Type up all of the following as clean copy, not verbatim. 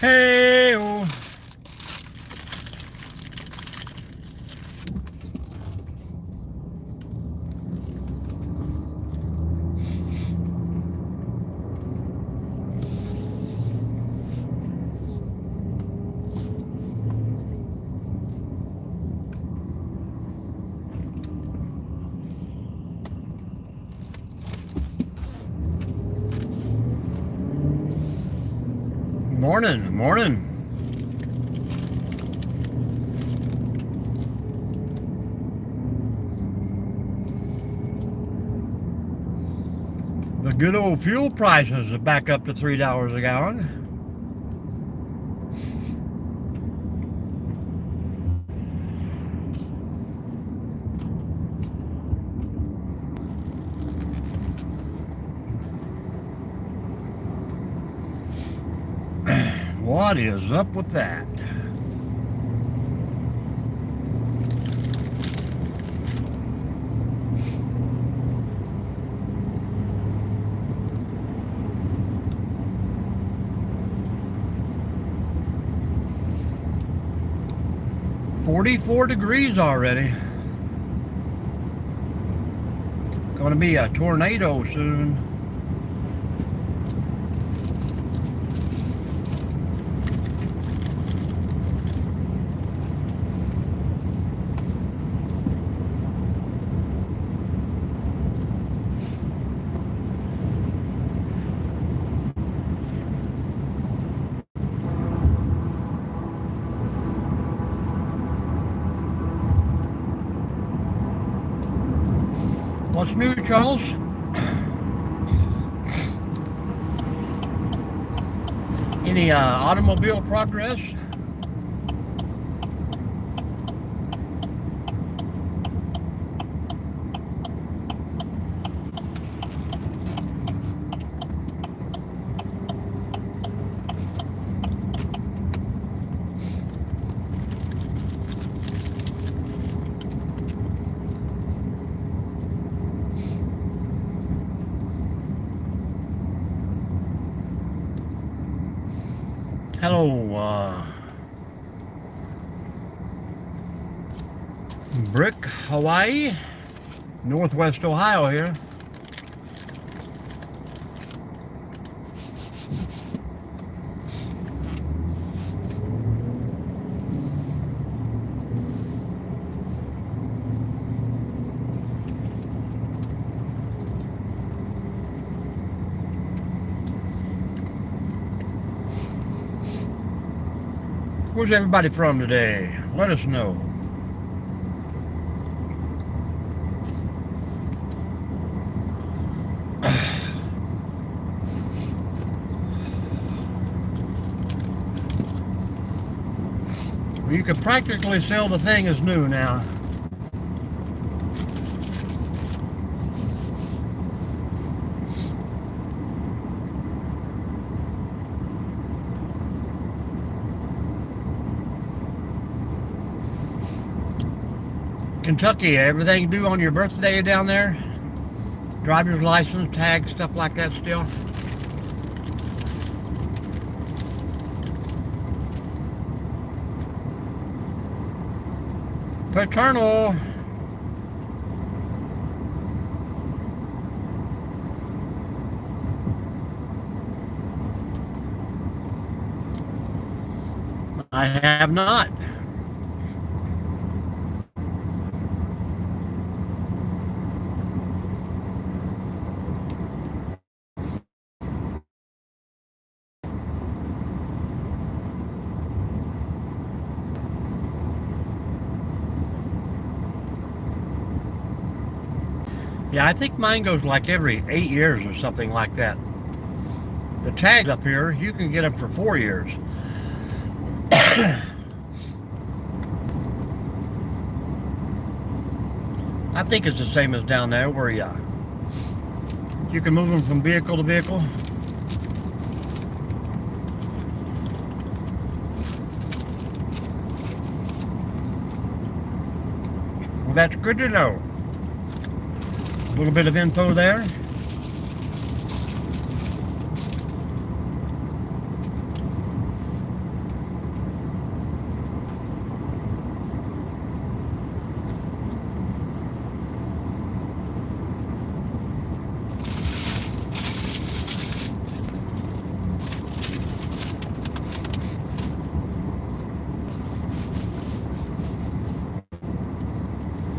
Hey, oh. Morning, morning. The good old fuel prices are back up to $3 a gallon. What is up with that? $44 degrees already. Going to be a tornado soon. What's new, Charles? Any automobile progress? Hello, Brick, Hawaii, Northwest Ohio here. Where's everybody from today? Let us know. You can practically sell the thing as new now. Kentucky, everything due on your birthday down there? Driver's license, tag, stuff like that still? Paternal. I have not. Yeah, I think mine goes like every 8 years or something like that. The tags up here, you can get them for 4 years. I think it's the same as down there where you can move them from vehicle to vehicle. Well, that's good to know. A little bit of info there.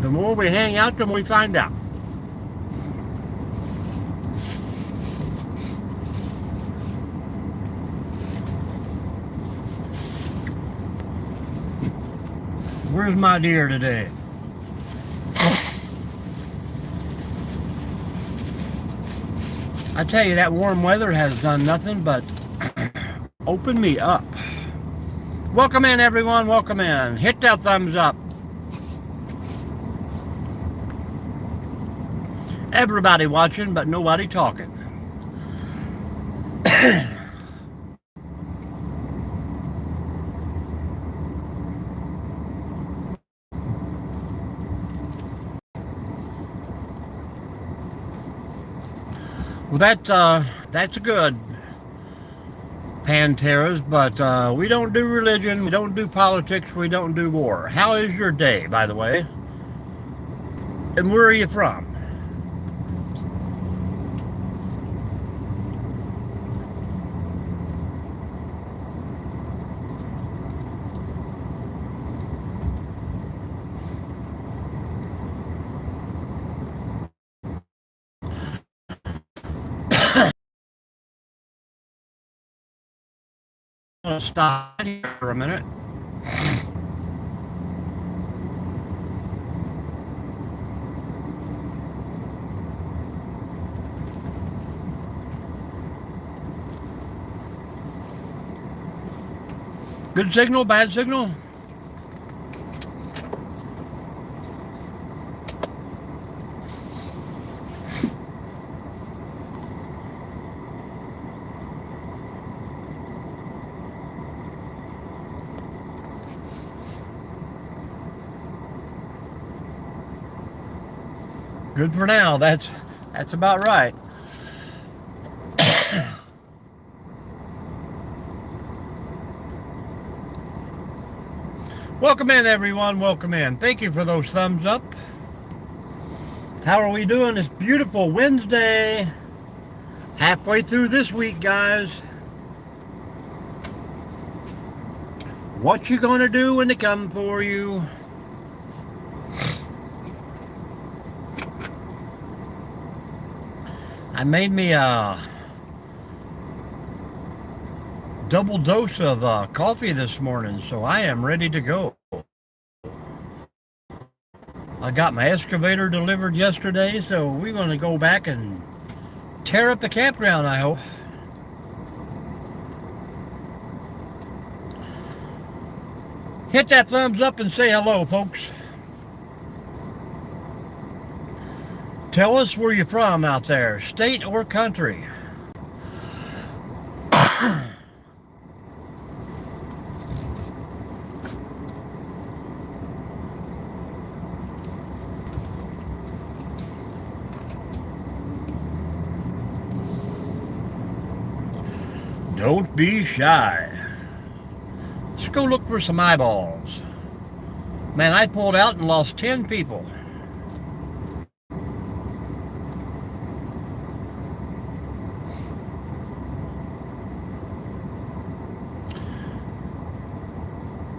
The more we hang out, the more we find out. Where's my deer today? I tell you, that warm weather has done nothing but open me up. Welcome in, everyone. Welcome in. Hit that thumbs up. Everybody watching, but nobody talking. Well, that's good, Panteras, but we don't do religion, we don't do politics, we don't do war. How is your day, by the way? And where are you from? I'm going to stop here for a minute. Good signal, bad signal? Good for now. That's about right. Welcome in, everyone. Welcome in. Thank you for those thumbs up. How are we doing this beautiful Wednesday? Halfway through this week, guys. What you gonna do when they come for you? I made me a double dose of coffee this morning, so I am ready to go. I got my excavator delivered yesterday, so we're going to go back and tear up the campground, I hope. Hit that thumbs up and say hello, folks. Tell us where you're from out there, state or country. Don't be shy. Let's go look for some eyeballs. Man, I pulled out and lost 10 people.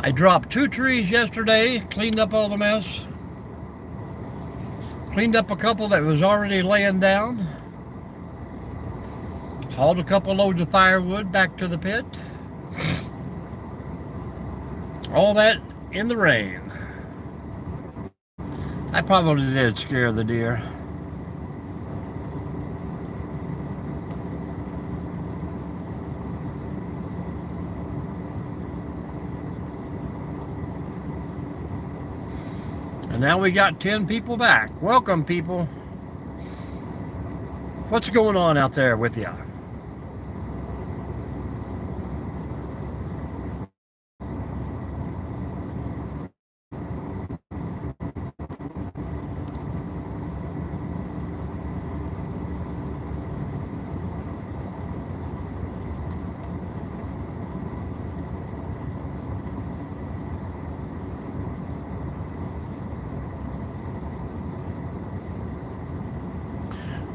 I dropped 2 trees yesterday, cleaned up all the mess. Cleaned up a couple that was already laying down. Hauled a couple loads of firewood back to the pit. All that in the rain. I probably did scare the deer. And now we got 10 people back. Welcome, people. What's going on out there with you?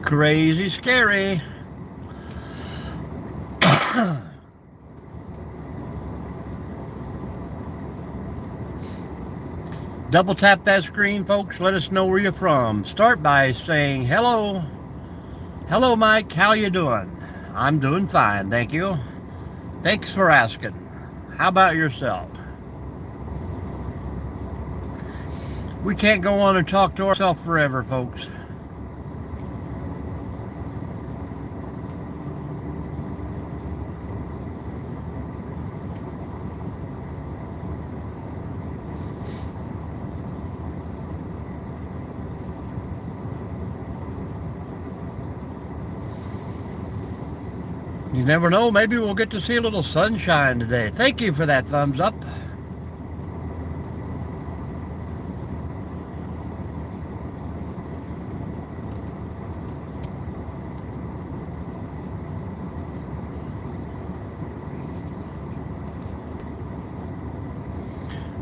Crazy scary. Double tap that screen, folks. Let us know where you're from. Start by saying hello. Hello, Mike. How you doing? I'm doing fine, thank you. Thanks for asking. How about yourself? We can't go on and talk to ourselves forever, folks. You never know, maybe we'll get to see a little sunshine today. Thank you for that thumbs up.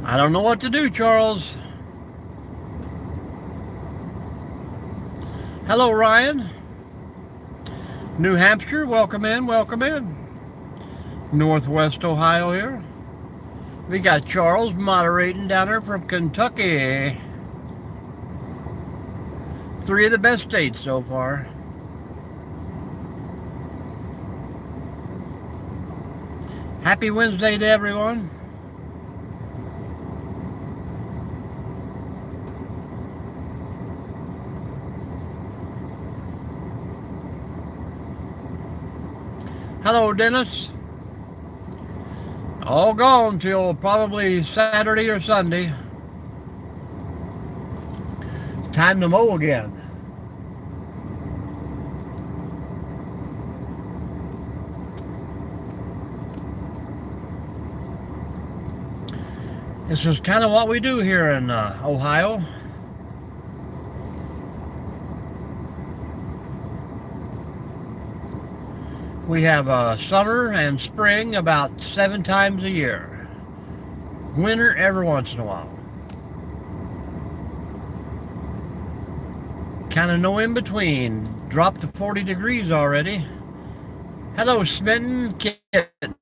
I don't know what to do, Charles. Hello, Ryan. New Hampshire, welcome in, welcome in. Northwest Ohio here. We got Charles moderating down there from Kentucky. 3 of the best states so far. Happy Wednesday to everyone. Hello, Dennis. All gone till probably Saturday or Sunday. Time to mow again. This is kind of what we do here in Ohio. We have summer and spring about 7 times a year. Winter every once in a while. Kind of no in between. Dropped to 40 degrees already. Hello, Smitten Kitten.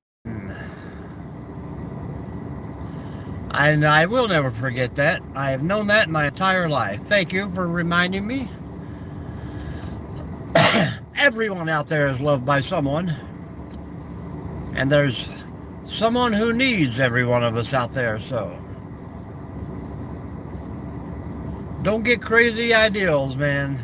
And I will never forget that. I have known that my entire life. Thank you for reminding me. Everyone out there is loved by someone. And there's someone who needs every one of us out there, so. Don't get crazy ideals, man.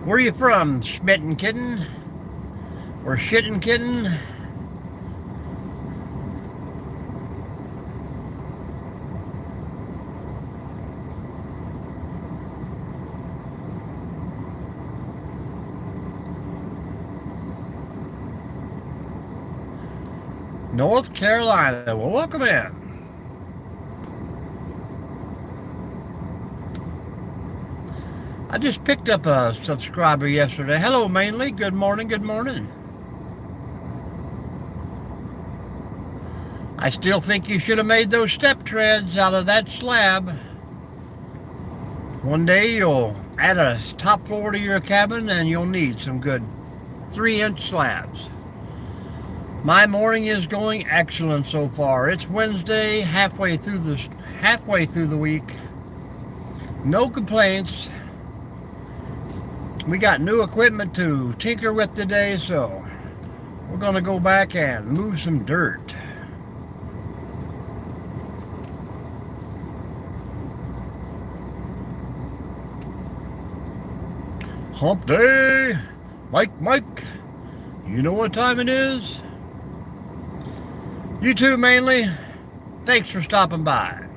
Where are you from, Schmitten Kitten? Or Shittin' Kitten? North Carolina. Well, welcome in. I just picked up a subscriber yesterday. Hello, Mainly. Good morning, good morning. I still think you should have made those step treads out of that slab. One day you'll add a top floor to your cabin and you'll need some good 3-inch slabs. My morning is going excellent so far. It's Wednesday, halfway through the week. No complaints. We got new equipment to tinker with today, so we're gonna go back and move some dirt. Hump day! Mike, you know what time it is? You too, Mainly. Thanks for stopping by.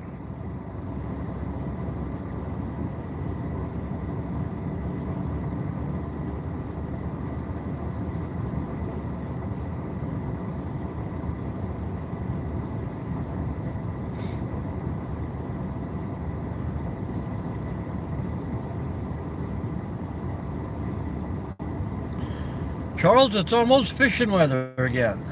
Charles, it's almost fishing weather again.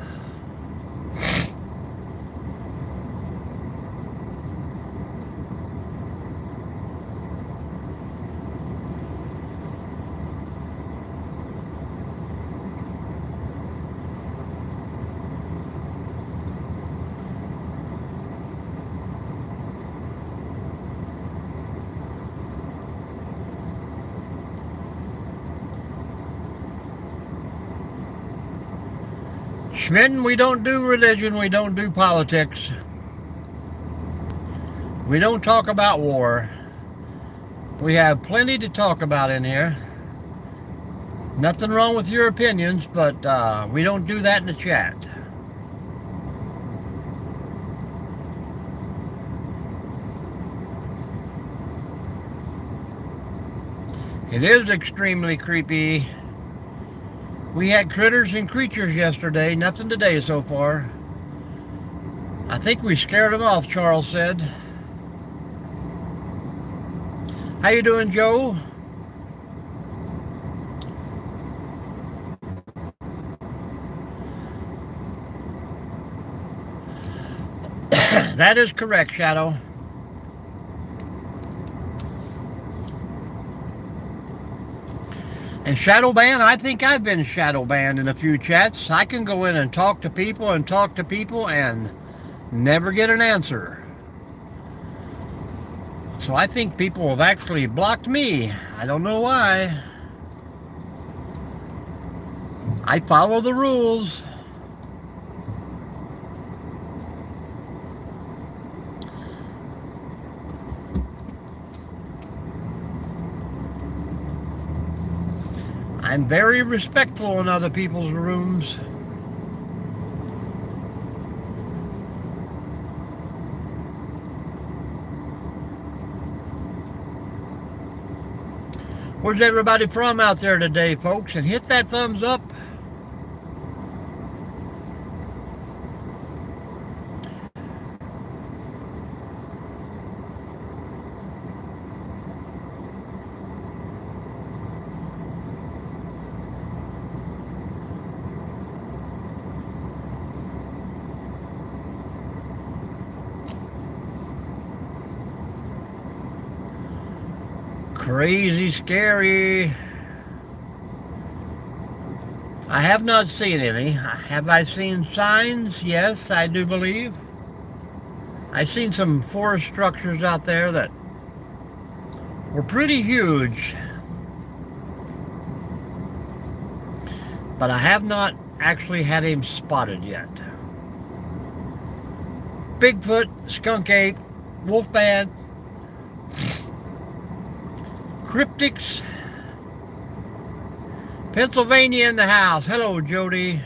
Men, we don't do religion, we don't do politics. We don't talk about war. We have plenty to talk about in here. Nothing wrong with your opinions, but we don't do that in the chat. It is extremely creepy. We had critters and creatures yesterday, nothing today so far. I think we scared them off, Charles said. How you doing, Joe? That is correct, Shadow. And shadow ban, I think I've been shadow banned in a few chats. I can go in and talk to people and never get an answer. So I think people have actually blocked me. I don't know why. I follow the rules. I'm very respectful in other people's rooms. Where's everybody from out there today, folks? And hit that thumbs up. Crazy scary. I have not seen any. Have I seen signs? Yes, I do believe. I've seen some forest structures out there that were pretty huge. But I have not actually had him spotted yet. Bigfoot, skunk ape, wolfman, cryptics, Pennsylvania in the house. Hello, Jody.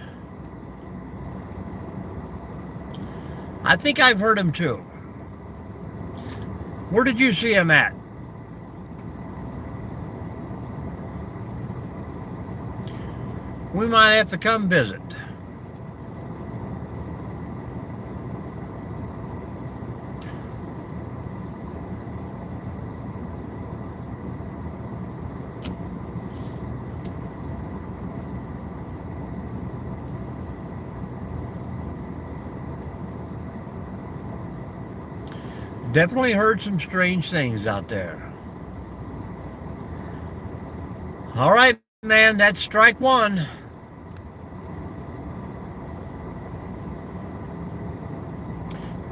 I think I've heard him too. Where did you see him at? We might have to come visit. Definitely heard some strange things out there. All right, man, that's strike one.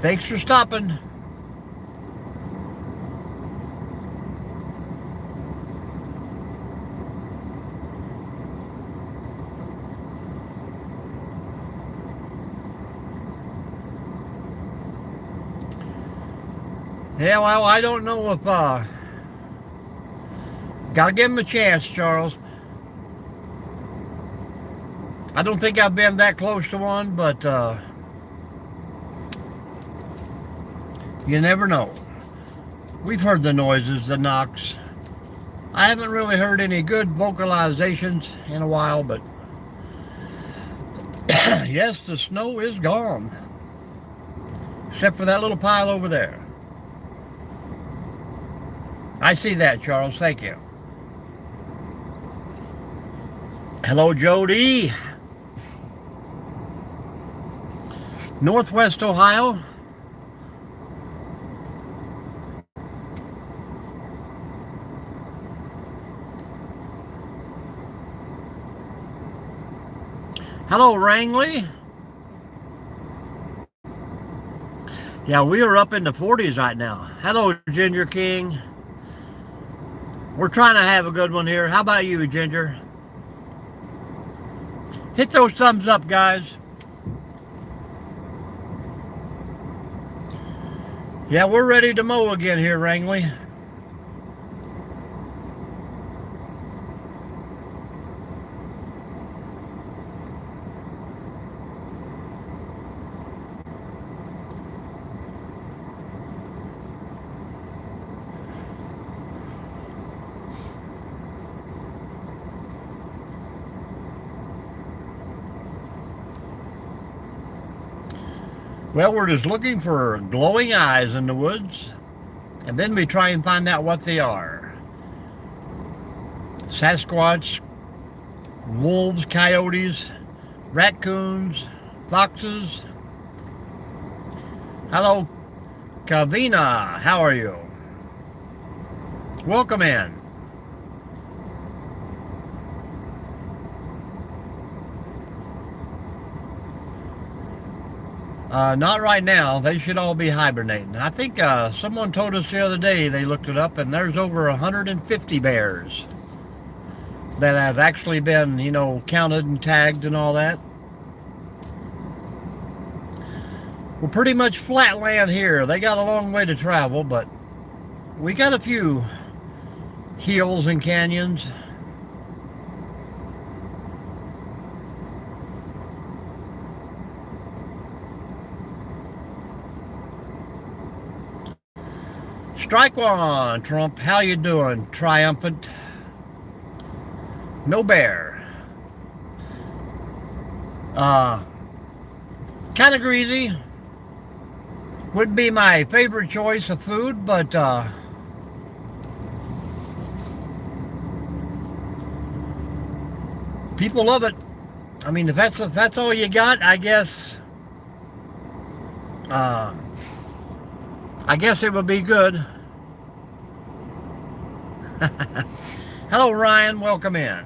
Thanks for stopping. Yeah, well, I don't know if, gotta give him a chance, Charles. I don't think I've been that close to one, but, you never know. We've heard the noises, the knocks. I haven't really heard any good vocalizations in a while, but yes, the snow is gone. Except for that little pile over there. I see that, Charles. Thank you. Hello, Jody. Northwest Ohio. Hello, Rangley. Yeah, we are up in the 40s right now. Hello, Ginger King. We're trying to have a good one here. How about you, Ginger? Hit those thumbs up, guys. Yeah, we're ready to mow again here, Wrangley. Well, we're just looking for glowing eyes in the woods, and then we try and find out what they are. Sasquatch, wolves, coyotes, raccoons, foxes. Hello, Kavina. How are you? Welcome in. Not right now. They should all be hibernating. I think someone told us the other day, they looked it up, and there's over 150 bears that have actually been, counted and tagged and all that. We're pretty much flat land here. They got a long way to travel, but we got a few hills and canyons. Strike one, Trump. How you doing? Triumphant. No bear. Kind of greasy. Wouldn't be my favorite choice of food, but people love it. I mean, if that's all you got, I guess it would be good. Hello, Ryan. Welcome in.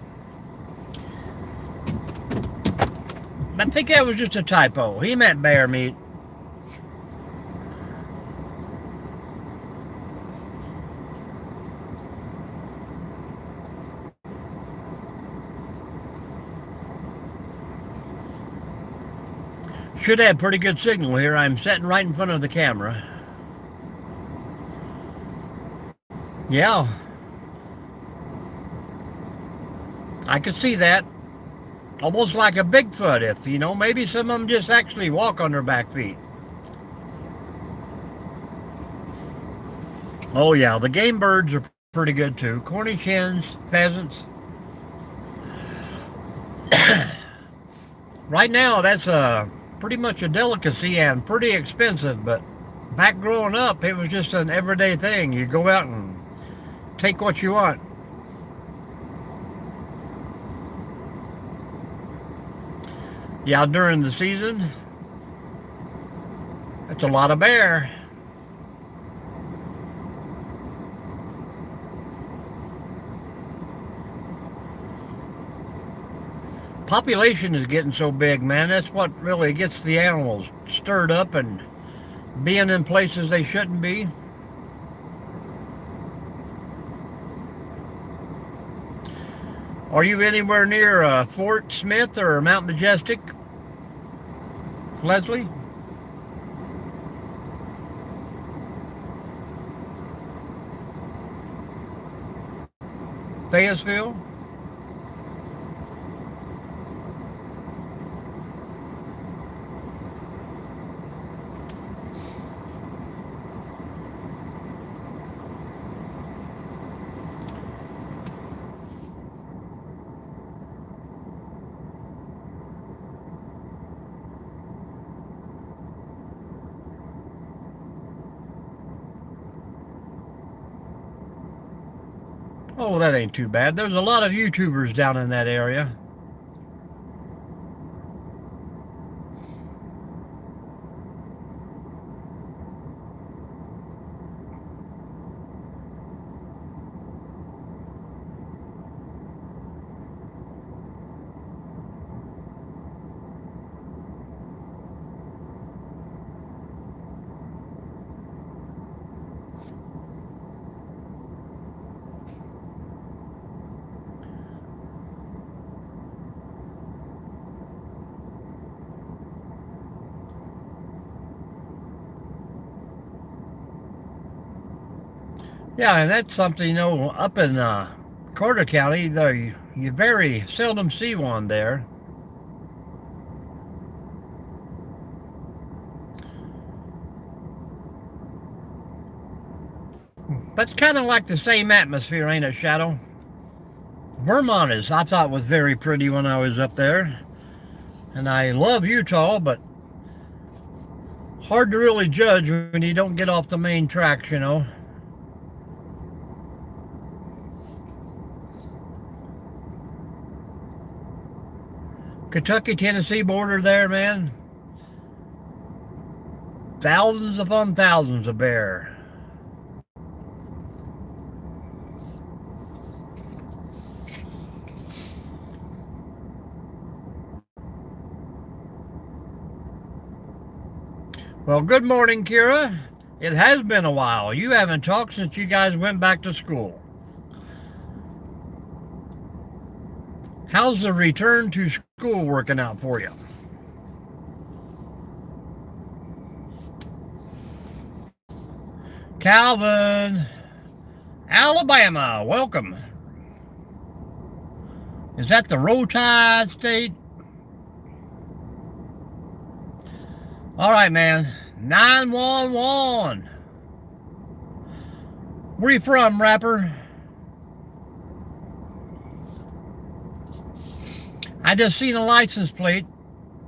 I think that was just a typo. He meant bear meat. Should have pretty good signal here. I'm sitting right in front of the camera. Yeah. I could see that. Almost like a Bigfoot if, maybe some of them just actually walk on their back feet. Oh yeah, the game birds are pretty good too. Cornish hens, pheasants. Right now, that's pretty much a delicacy and pretty expensive, but back growing up, it was just an everyday thing. You go out and take what you want. Yeah, during the season, it's a lot of bear. Population is getting so big, man. That's what really gets the animals stirred up and being in places they shouldn't be. Are you anywhere near Fort Smith or Mount Majestic, Leslie? Fayetteville? Oh, that ain't too bad. There's a lot of YouTubers down in that area. Yeah, and that's something, up in Carter County, there you very seldom see one there. That's kind of like the same atmosphere, ain't it, Shadow? Vermont I thought, was very pretty when I was up there. And I love Utah, but hard to really judge when you don't get off the main tracks. Kentucky, Tennessee border there, man. Thousands upon thousands of bear. Well, good morning, Kira. It has been a while. You haven't talked since you guys went back to school. How's the return to school working out for you? Calvin, Alabama, welcome. Is that the Roll Tide state? All right, man. 911. Where you from, rapper? I just seen a license plate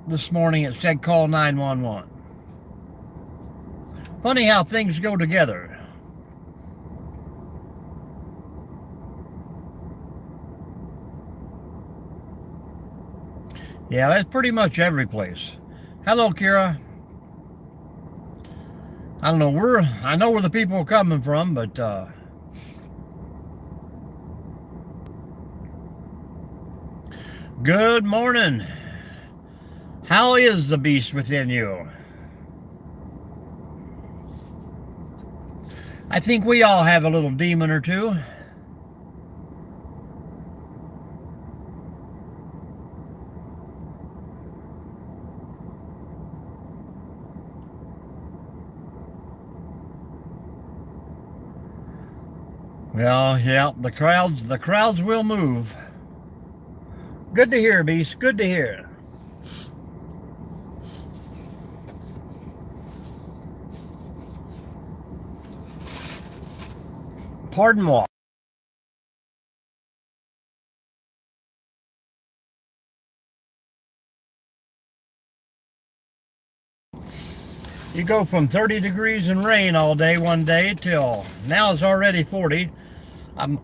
this morning. It said call 911. Funny how things go together. Yeah, that's pretty much every place. Hello, Kira. I don't know I know where the people are coming from, but good morning. How is the beast within you? I think we all have a little demon or two. Well, yeah, the crowds will move. Good to hear, Beast. Good to hear. Pardon what? You go from 30 degrees and rain all day one day till now it's already 40. I'm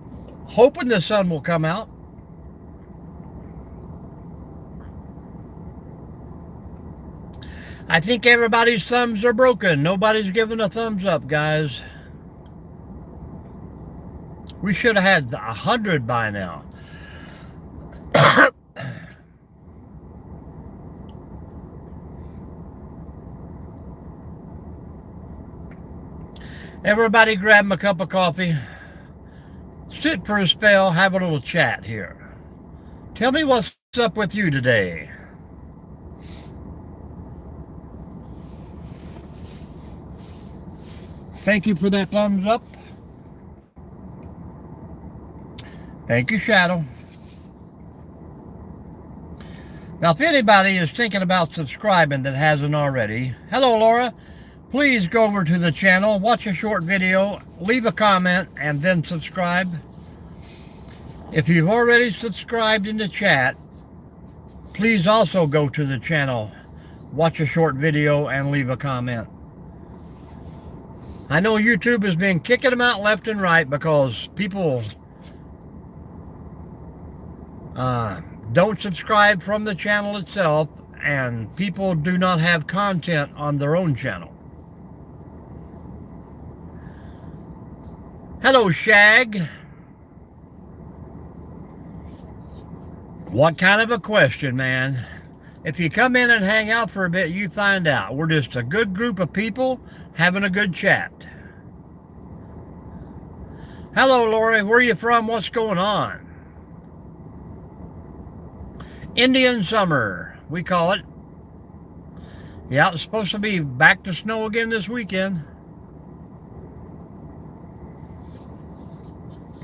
hoping the sun will come out. I think everybody's thumbs are broken. Nobody's giving a thumbs up, guys. We should have had 100 by now. Everybody grab them a cup of coffee. Sit for a spell, have a little chat here. Tell me what's up with you today. Thank you for that thumbs up. Thank you, Shadow. Now, if anybody is thinking about subscribing that hasn't already, hello, Laura. Please go over to the channel, watch a short video, leave a comment, and then subscribe. If you've already subscribed in the chat, please also go to the channel, watch a short video, and leave a comment. I know YouTube has been kicking them out left and right because people don't subscribe from the channel itself, and people do not have content on their own channel. Hello, Shag. What kind of a question, man? If you come in and hang out for a bit, you find out. We're just a good group of people having a good chat. Hello, Lori. Where are you from? What's going on? Indian summer, we call it. Yeah, it's supposed to be back to snow again this weekend.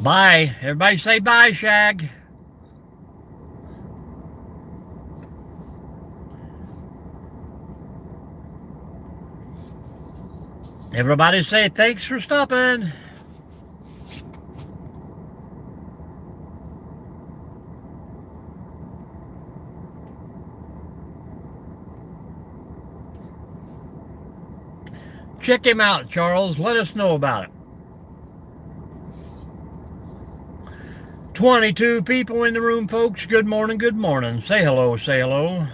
Bye. Everybody say bye, Shag. Everybody say thanks for stopping. Check him out, Charles. Let us know about it. 22 people in the room, folks. Good morning, good morning. Say hello, say hello.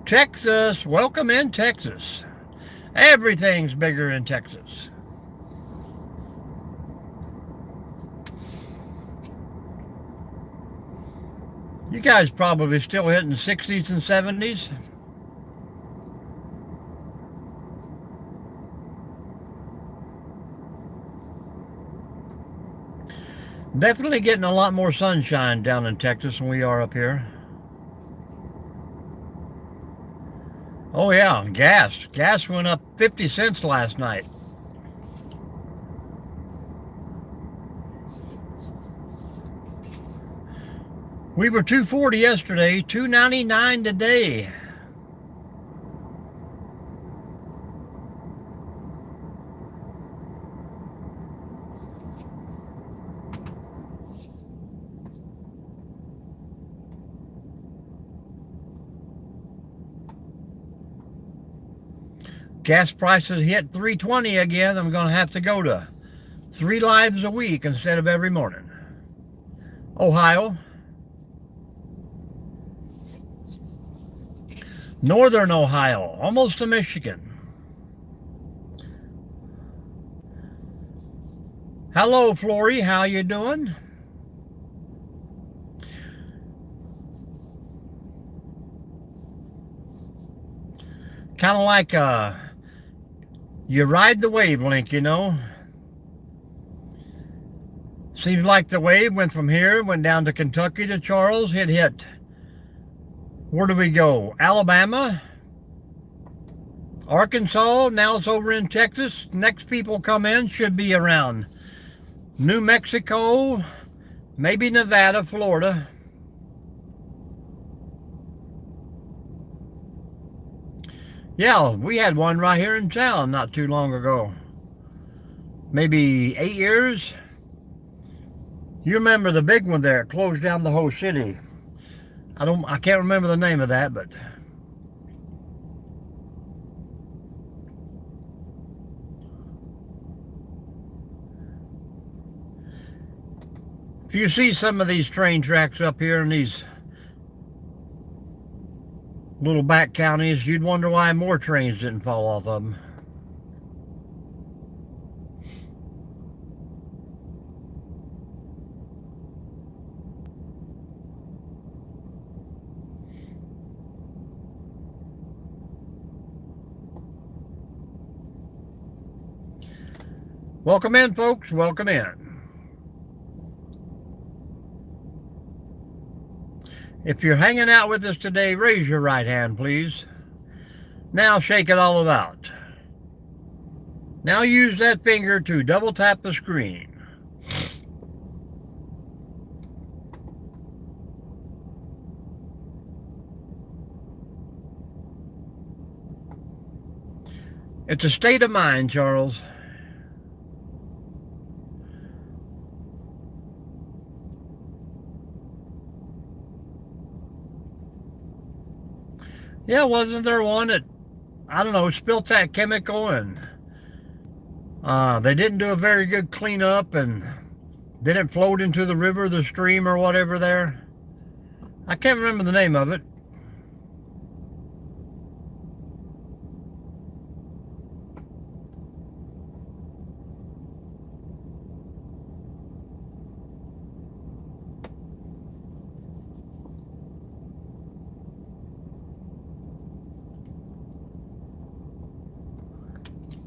Texas, welcome in Texas. Everything's bigger in Texas. You guys probably still hitting 60s and 70s. Definitely getting a lot more sunshine down in Texas than we are up here. Oh yeah, gas. Gas went up 50 cents last night. We were $2.40 yesterday, $2.99 today. Gas prices hit $3.20 again. I'm going to have to go to 3 lives a week instead of every morning. Ohio. Northern Ohio, almost to Michigan. Hello, Flory. How you doing? Kind of like you ride the wavelength, you know. Seems like the wave went from here, went down to Kentucky to Charles. It hit, where do we go? Alabama, Arkansas, now it's over in Texas. Next people come in should be around New Mexico, maybe Nevada, Florida. Yeah, we had one right here in town not too long ago. Maybe 8 years. You remember the big one there, it closed down the whole city. I can't remember the name of that, but if you see some of these train tracks up here in these little back counties, you'd wonder why more trains didn't fall off of them. Welcome in, folks. Welcome in. If you're hanging out with us today, raise your right hand, please. Now shake it all about. Now use that finger to double tap the screen. It's a state of mind, Charles. Yeah, wasn't there one that, I don't know, spilt that chemical and they didn't do a very good cleanup and didn't float into the river, the stream or whatever there? I can't remember the name of it.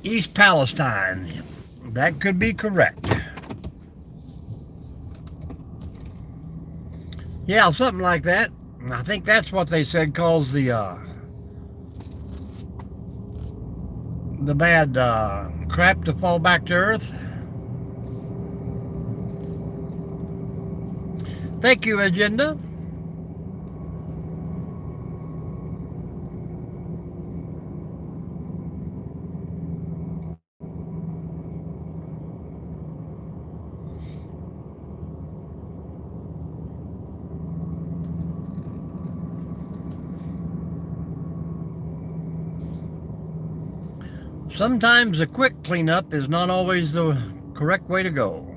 East Palestine. That could be correct. Yeah, something like that. I think that's what they said caused the the bad crap to fall back to earth. Thank you, Agenda. Sometimes a quick cleanup is not always the correct way to go.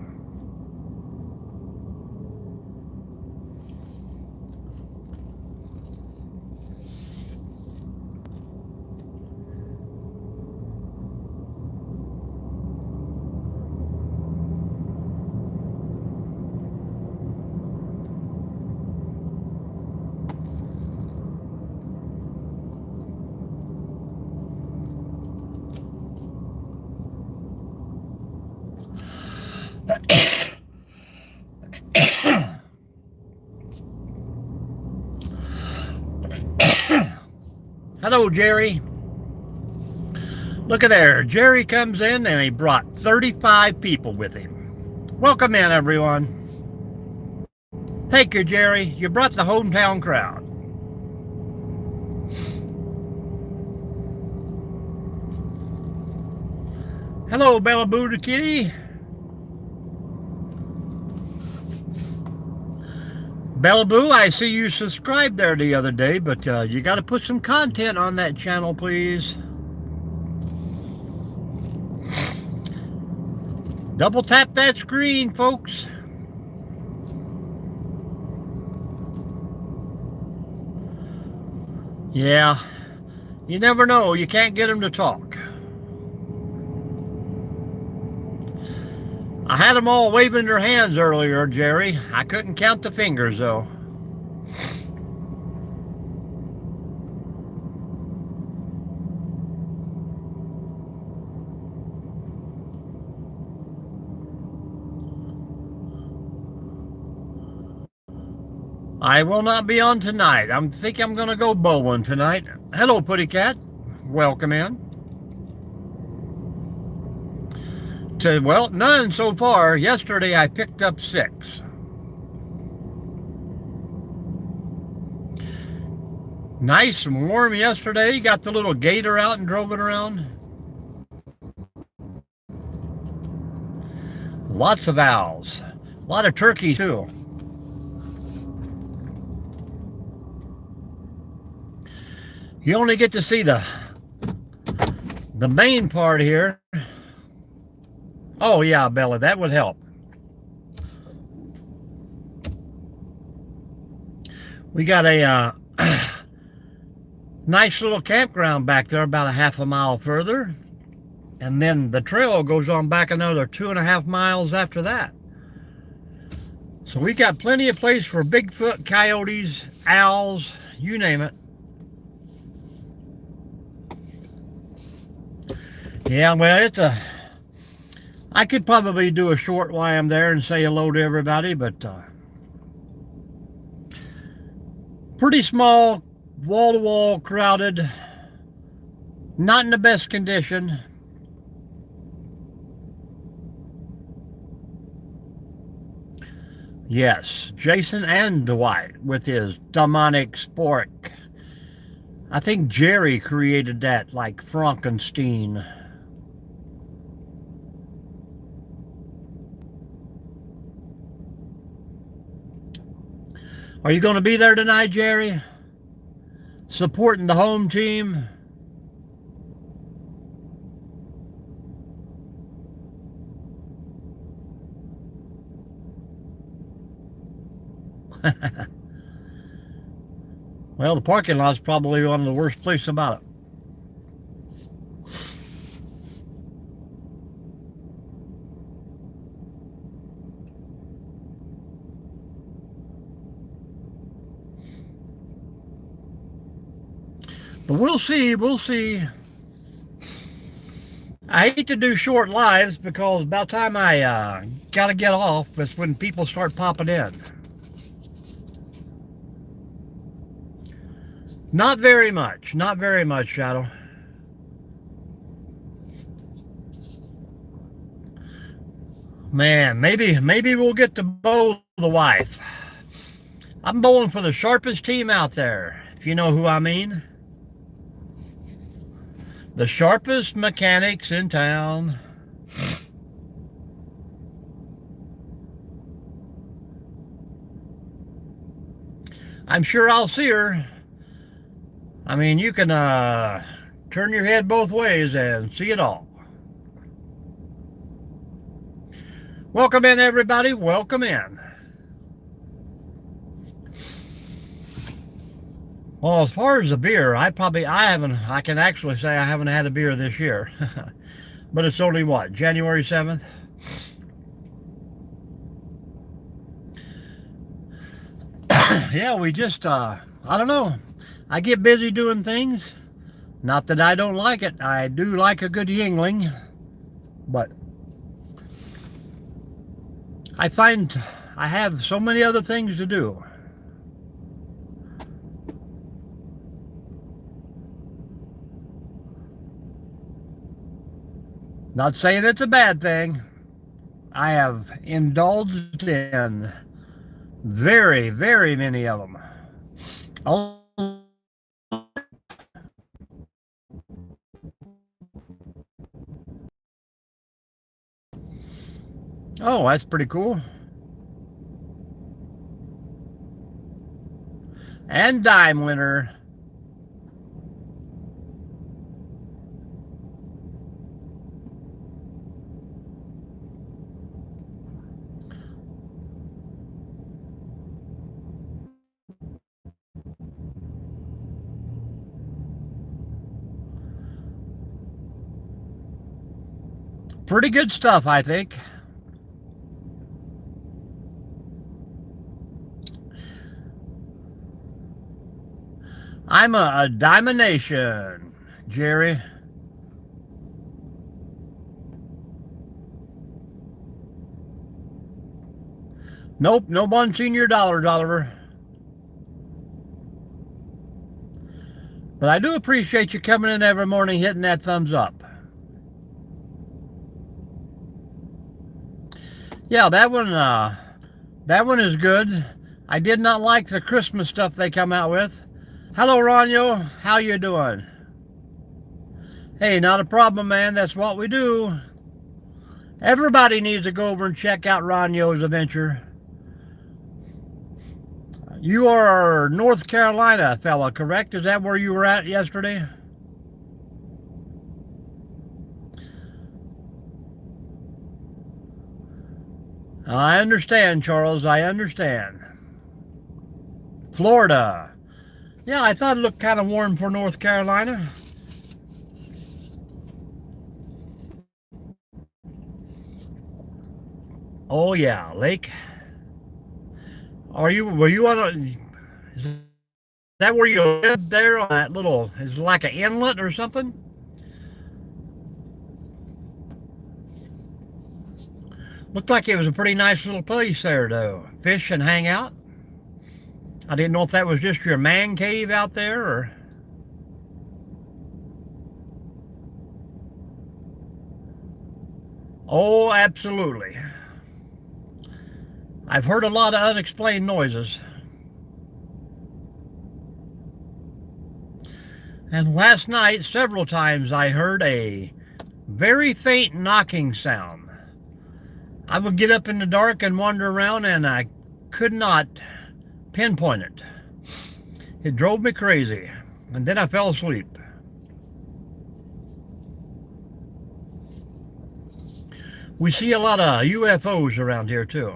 Hello, Jerry. Look at there. Jerry comes in and he brought 35 people with him. Welcome in, everyone. Thank you, Jerry. You brought the hometown crowd. Hello, Bella Boo the Kitty. Bella Boo, I see you subscribed there the other day, but you got to put some content on that channel, please. Double tap that screen, folks. Yeah, you never know. You can't get them to talk. I had them all waving their hands earlier, Jerry. I couldn't count the fingers, though. I will not be on tonight. I think I'm going to go bowling tonight. Hello, Putty Cat. Welcome in. Well, none so far. Yesterday I picked up 6. Nice and warm yesterday. Got the little gator out and drove it around. Lots of owls. A lot of turkeys too. You only get to see the main part here. Oh yeah, Bella, that would help. We got a nice little campground back there about a half a mile further. And then the trail goes on back another 2.5 miles after that. So we got plenty of place for Bigfoot, coyotes, owls, you name it. Yeah, well, I could probably do a short while I'm there and say hello to everybody, but pretty small, wall-to-wall, crowded, not in the best condition. Yes, Jason and Dwight with his demonic spork. I think Jerry created that like Frankenstein. Are you going to be there tonight, Jerry? Supporting the home team? Well, the parking lot's probably one of the worst places about it. But we'll see, we'll see. I hate to do short lives because about the time I gotta get off, that's when people start popping in. Not very much, Shadow. Man, maybe we'll get to bowl the wife. I'm bowling for the sharpest team out there, if you know who I mean. The sharpest mechanics in town. I'm sure I'll see her. I mean, you can turn your head both ways and see it all. Welcome in, everybody. Welcome in. Well, as far as the beer, I can actually say I haven't had a beer this year. But it's only what, January 7th? Yeah, we just, I don't know. I get busy doing things. Not that I don't like it. I do like a good yingling. But I find I have so many other things to do. Not saying it's a bad thing. I have indulged in very, very many of them. Oh, that's pretty cool. And dime winner. Pretty good stuff, I think. I'm a Diamond Jerry. Nope, no $1 dollars, Oliver. But I do appreciate you coming in every morning hitting that thumbs up. Yeah, that one is good. I did not like the Christmas stuff they come out with. Hello, Ronyo. How you doing? Hey, not a problem, man. That's what we do. Everybody needs to go over and check out Ronyo's adventure. You are a North Carolina fella, correct? Is that where you were at yesterday? I understand, Charles. I understand. Florida. Yeah, I thought it looked kind of warm for North Carolina. Oh yeah, lake. Were you on is that where you lived there on that little, is it like an inlet or something? Looked like it was a pretty nice little place there to fish and hang out. I didn't know if that was just your man cave out there or... Oh, absolutely. I've heard a lot of unexplained noises. And last night, several times, I heard a very faint knocking sound. I would get up in the dark and wander around, and I could not pinpoint it. It drove me crazy, and then I fell asleep. We see a lot of UFOs around here, too.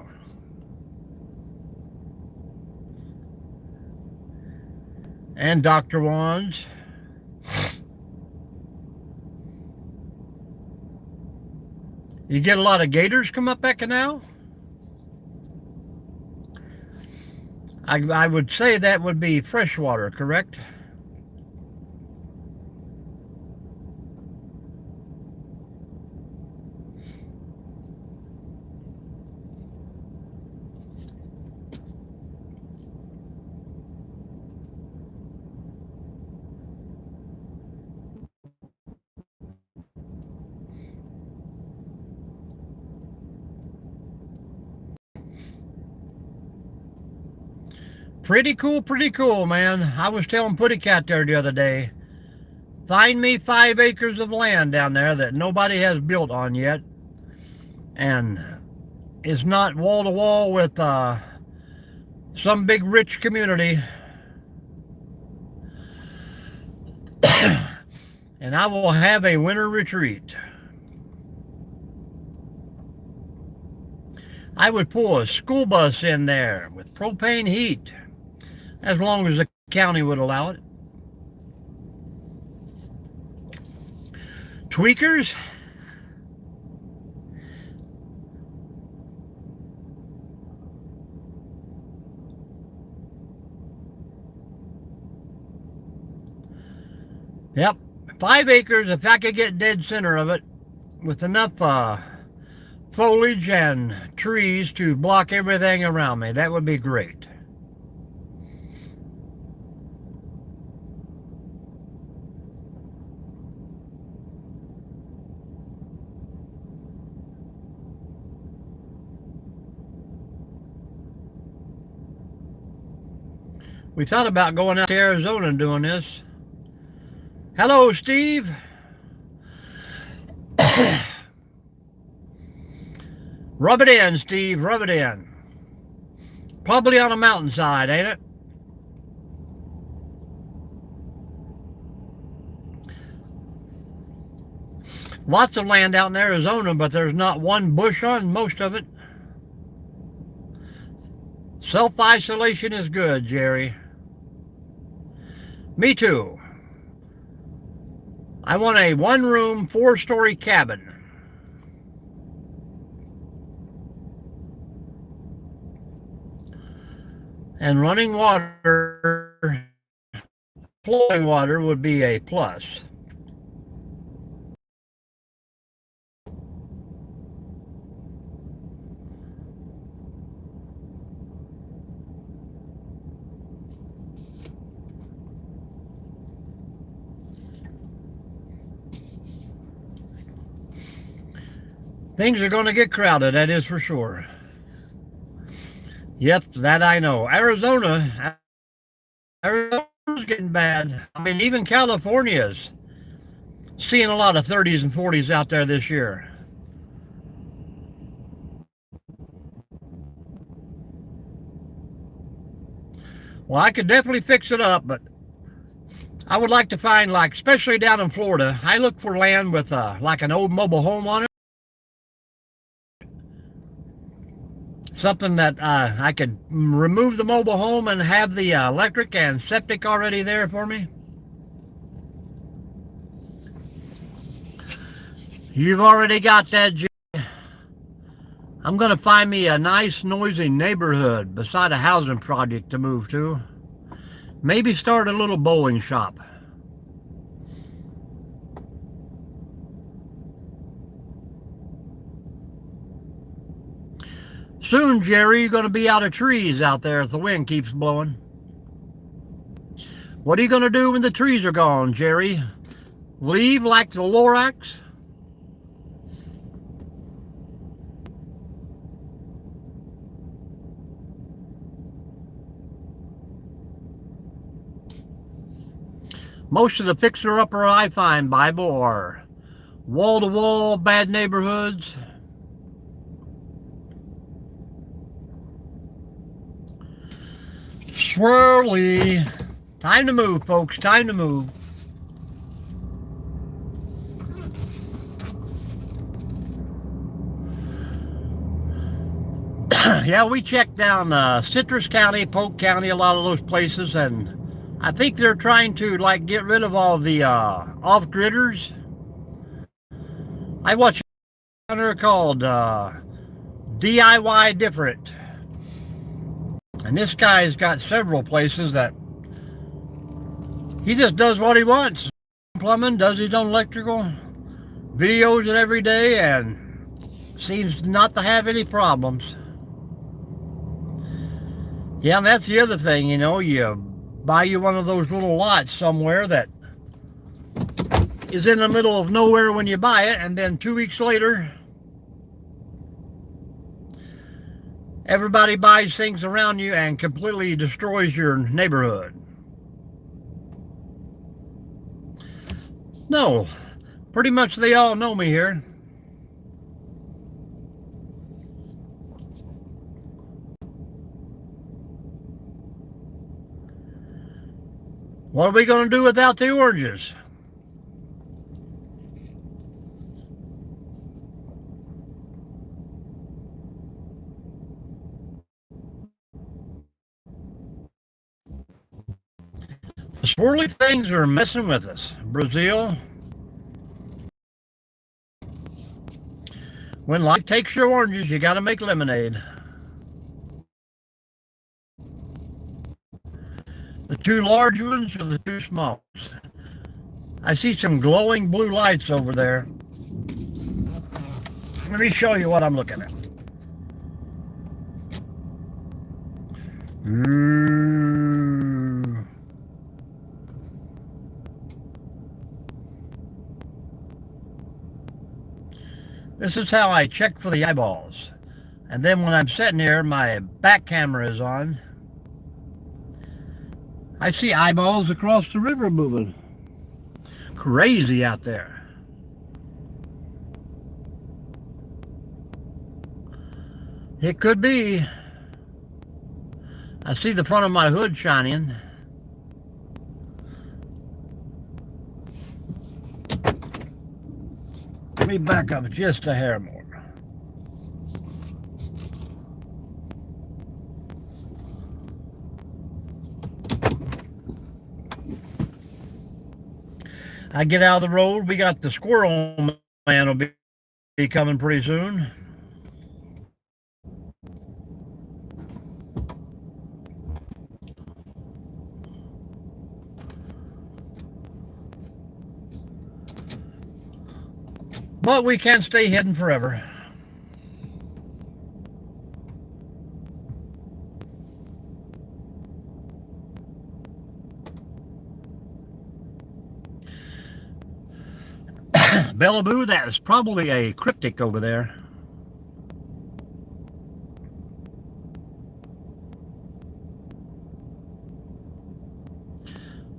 And Dr. Wands. You get a lot of gators come up that canal? I would say that would be freshwater, correct? Pretty cool, man. I was telling Putty Cat there the other day, find me 5 acres of land down there that nobody has built on yet, and it's not wall to wall with some big rich community, and I will have a winter retreat. I would pull a school bus in there with propane heat, as long as the county would allow it. Tweakers? Yep, 5 acres, if I could get dead center of it, with enough foliage and trees to block everything around me, that would be great. We thought about going out to Arizona and doing this. Hello, Steve. Rub it in, Steve, rub it in. Probably on a mountainside, ain't it? Lots of land out in Arizona, but there's not one bush on most of it. Self-isolation is good, Jerry. Me too. I want a 1-room, 4-story cabin. And running water, flowing water would be a plus. Things are going to get crowded, that is for sure. Yep, that I know. Arizona's getting bad. I mean, even California's seeing a lot of 30s and 40s out there this year. Well, I could definitely fix it up, but I would like to find, like, especially down in Florida, I look for land with like an old mobile home on it. Something that I could remove the mobile home and have the electric and septic already there for me. You've already got that, Jay. I'm going to find me a nice, noisy neighborhood beside a housing project to move to. Maybe start a little bowling shop. Soon, Jerry, you're going to be out of trees out there if the wind keeps blowing. What are you going to do when the trees are gone, Jerry? Leave like the Lorax? Most of the fixer-upper I find, Bible, are wall-to-wall bad neighborhoods. Swirly. Time to move, folks. Time to move. Yeah, we checked down Citrus County, Polk County, a lot of those places, and I think they're trying to, like, get rid of all the off-gridders. I watched a channel called DIY Different. And this guy's got several places that he just does what he wants. Plumbing, does his own electrical, videos it every day, and seems not to have any problems. Yeah, and that's the other thing, you know, you buy you one of those little lots somewhere that is in the middle of nowhere when you buy it, and then 2 weeks later, Everybody buys things around you and completely destroys your neighborhood. No, pretty much they all know me here. What are we going to do without the oranges? The swirly things are messing with us. Brazil. When life takes your oranges, you got to make lemonade. The two large ones or the two small ones? I see some glowing blue lights over there. Let me show you what I'm looking at. Ooh. This is how I check for the eyeballs. And then when I'm sitting here, my back camera is on. I see eyeballs across the river moving. Crazy out there. It could be. I see the front of my hood shining. Let me back up just a hair more. I get out of the road. We got the squirrel man will be coming pretty soon. But we can't stay hidden forever. Bellaboo, that is probably a cryptic over there.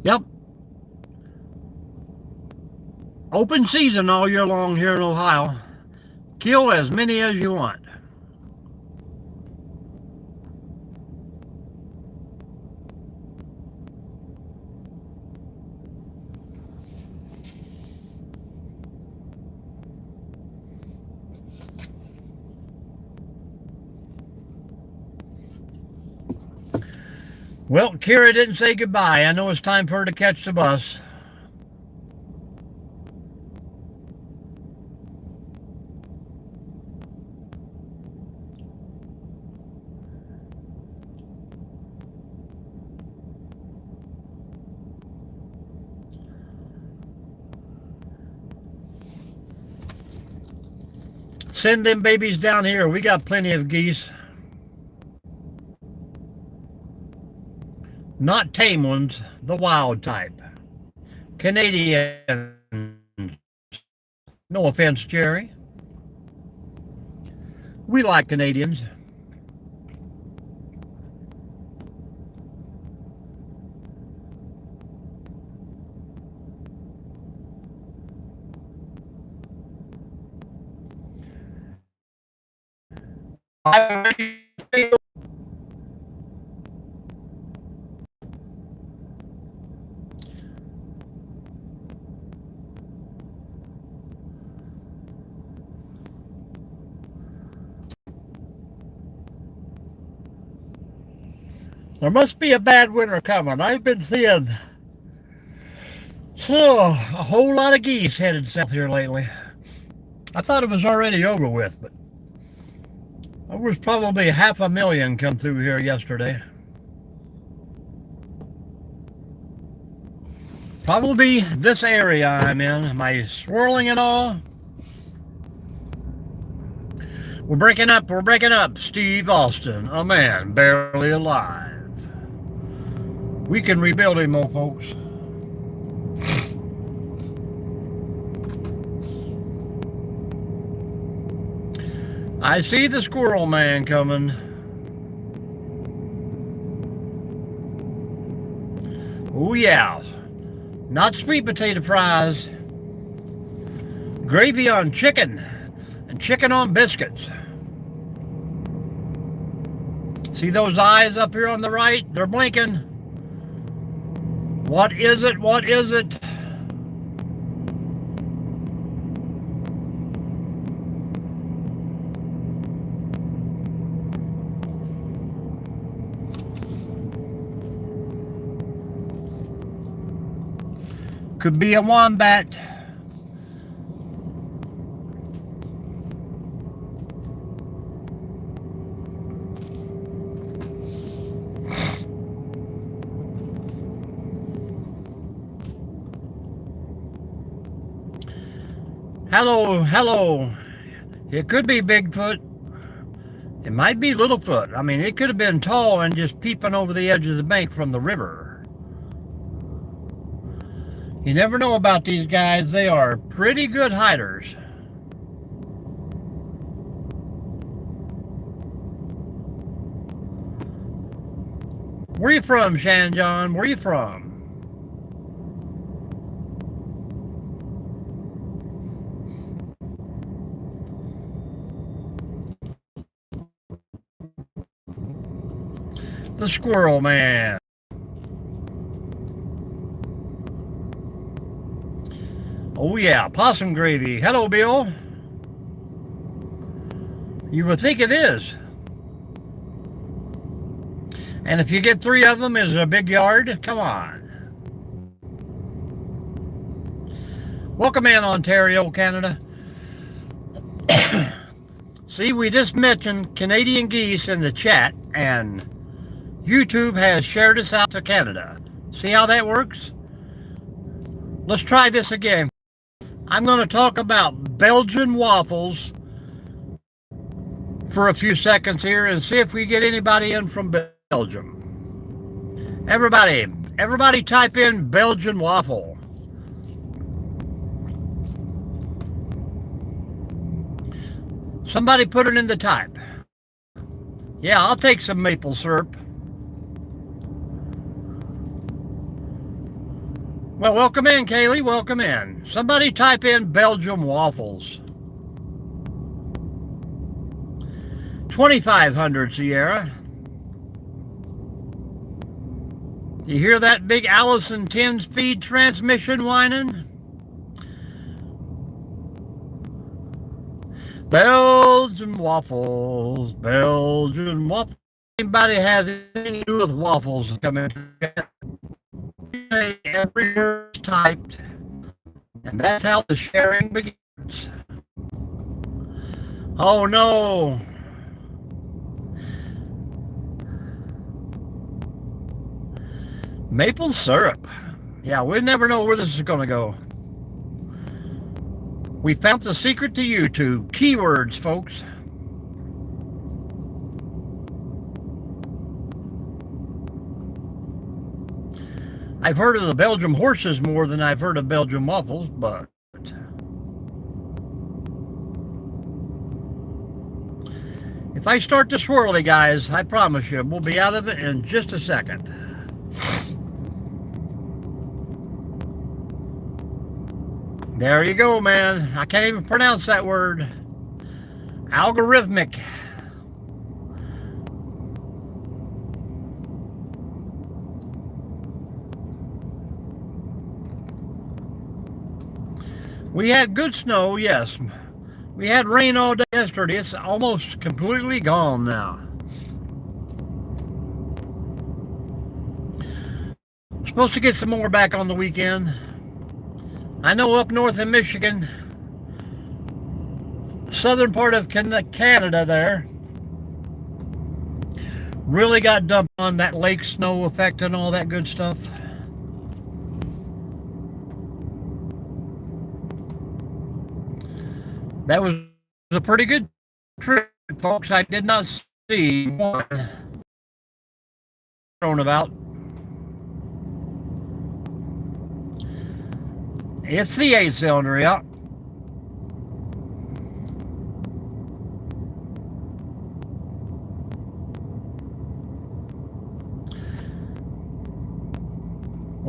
Yep. Open season all year long here in Ohio. Kill as many as you want. Well, Kira didn't say goodbye. I know it's time for her to catch the bus. Send them babies down here. We got plenty of geese. Not tame ones, the wild type. Canadian. No offense, Jerry. We like Canadians. There must be a bad winter coming. I've been seeing a whole lot of geese headed south here lately. I thought it was already over with, but there was probably 500,000 come through here yesterday. Probably this area I'm in. Am I swirling it all? We're breaking up, Steve Austin, a man barely alive. We can rebuild him, old folks. I see the squirrel man coming. Oh yeah, not sweet potato fries. Gravy on chicken and chicken on biscuits. See those eyes up here on the right? They're blinking. What is it? What is it? Could be a wombat. Hello, hello. It could be Bigfoot. It might be Littlefoot. I mean, it could have been tall and just peeping over the edge of the bank from the river. You never know about these guys. They are pretty good hiders. Where you from, Shan John? Where you from? The Squirrel Man. Oh yeah, possum gravy. Hello, Bill. You would think it is. And if you get 3 of them, is it a big yard? Come on. Welcome in, Ontario, Canada. See, we just mentioned Canadian geese in the chat, and YouTube has shared us out to Canada. See how that works? Let's try this again. I'm going to talk about Belgian waffles for a few seconds here and see if we get anybody in from Belgium. Everybody type in Belgian waffle. Somebody put it in the type. Yeah, I'll take some maple syrup. Well, welcome in, Kaylee. Welcome in. Somebody type in Belgium waffles. 2,500, Sierra. You hear that big Allison 10-speed transmission whining? Belgian waffles, Belgian waffles. Anybody has anything to do with waffles come in? Every word is typed, and that's how the sharing begins. Oh no. Maple syrup. Yeah, we never know where this is going to go. We found the secret to YouTube. Keywords, folks. I've heard of the Belgium horses more than I've heard of Belgium waffles, but if I start to swirly, guys, I promise you, we'll be out of it in just a second. There you go, man. I can't even pronounce that word. Algorithmic. We had good snow, yes. We had rain all day yesterday. It's almost completely gone now. Supposed to get some more back on the weekend. I know up north in Michigan, the southern part of Canada there, really got dumped on that lake snow effect and all that good stuff. That was a pretty good trip, folks. I did not see one thrown about. It's the 8-cylinder, yeah.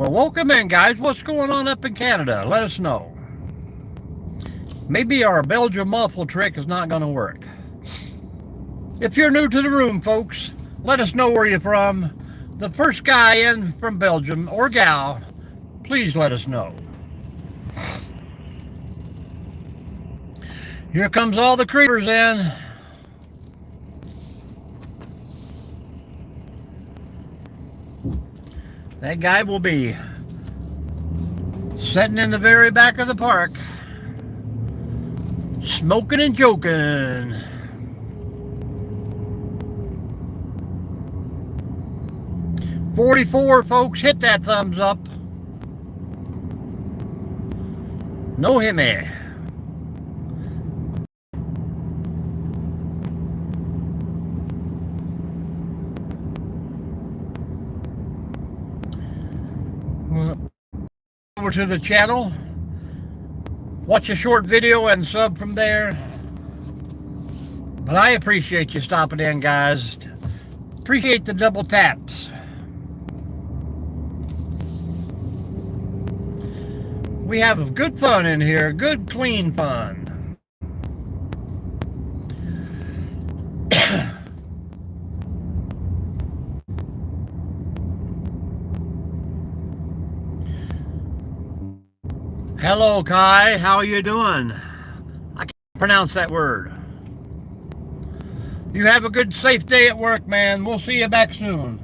Well, welcome in, guys. What's going on up in Canada? Let us know. Maybe our Belgium muffle trick is not going to work. If you're new to the room, folks, let us know where you're from. The first guy in from Belgium, or gal, please let us know. Here comes all the creepers in. That guy will be sitting in the very back of the park, smoking and joking. $44, folks, hit that thumbs up. No hit me. Over to the channel, watch a short video and sub from there. But I appreciate you stopping in, guys. Appreciate the double taps. We have good fun in here, good clean fun. Hello, Kai. How are you doing? I can't pronounce that word. You have a good, safe day at work, man. We'll see you back soon.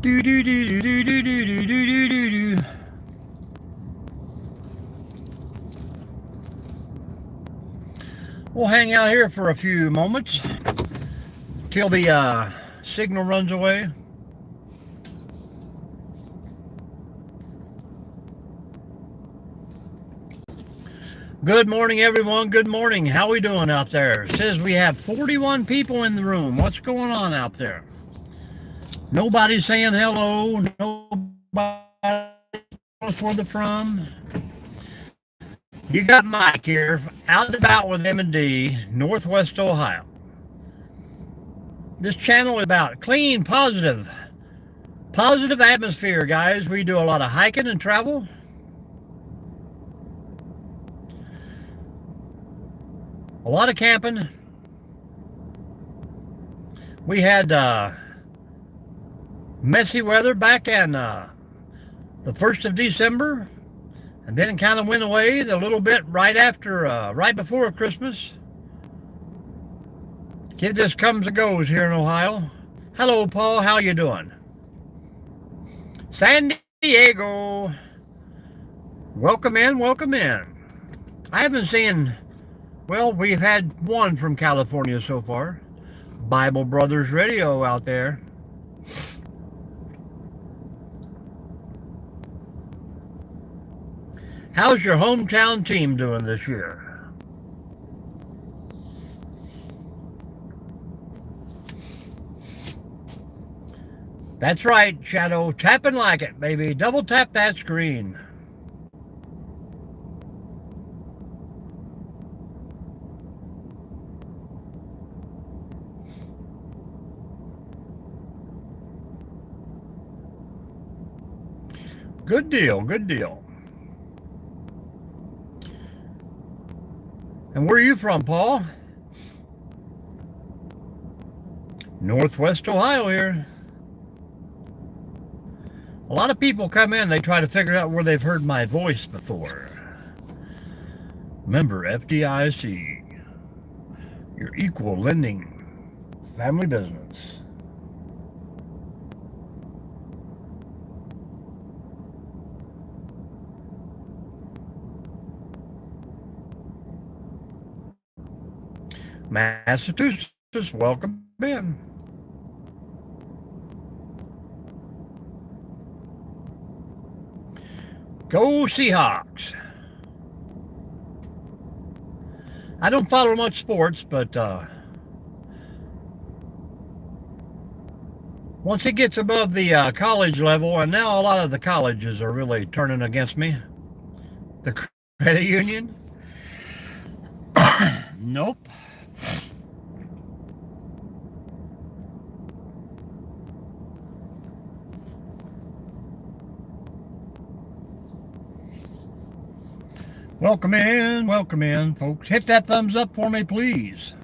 Do do do do do do do do do do do. We'll hang out here for a few moments till the signal runs away. Good morning, everyone. Good morning. How we doing out there? It says we have 41 people in the room. What's going on out there? Nobody's saying hello. Nobody knows where they're from. You got Mike here, out and about with M&D, Northwest Ohio. This channel is about clean, positive atmosphere, guys. We do a lot of hiking and travel. A lot of camping. We had messy weather back in the 1st of December. And then it kind of went away a little bit right before Christmas. It just comes and goes here in Ohio. Hello, Paul. How you doing? San Diego. Welcome in, welcome in. I haven't seen, well, we've had one from California so far. Bible Brothers Radio out there. How's your hometown team doing this year? That's right, Shadow. Tapping like it, baby. Double tap that screen. Good deal, good deal. And where are you from, Paul? Northwest Ohio here. A lot of people come in, they try to figure out where they've heard my voice before. Member FDIC, your equal lending family business. Massachusetts, welcome in. Go Seahawks. I don't follow much sports, but Once it gets above the college level, and now a lot of the colleges are really turning against me. The credit union? Nope. Welcome in, folks. Hit that thumbs up for me, please.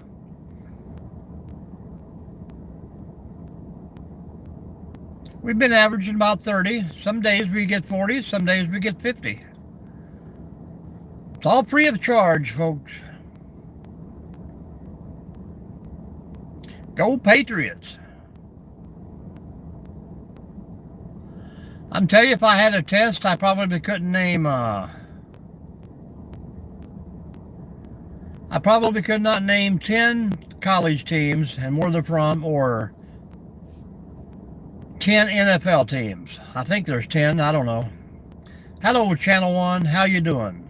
We've been averaging about 30. Some days we get 40, some days we get 50. It's all free of charge, folks. Go Patriots. I'm telling you, if I had a test, I probably couldn't name, I probably could not name 10 college teams and where they're from, or 10 NFL teams. I think there's 10, I don't know. Hello, Channel 1, how you doing?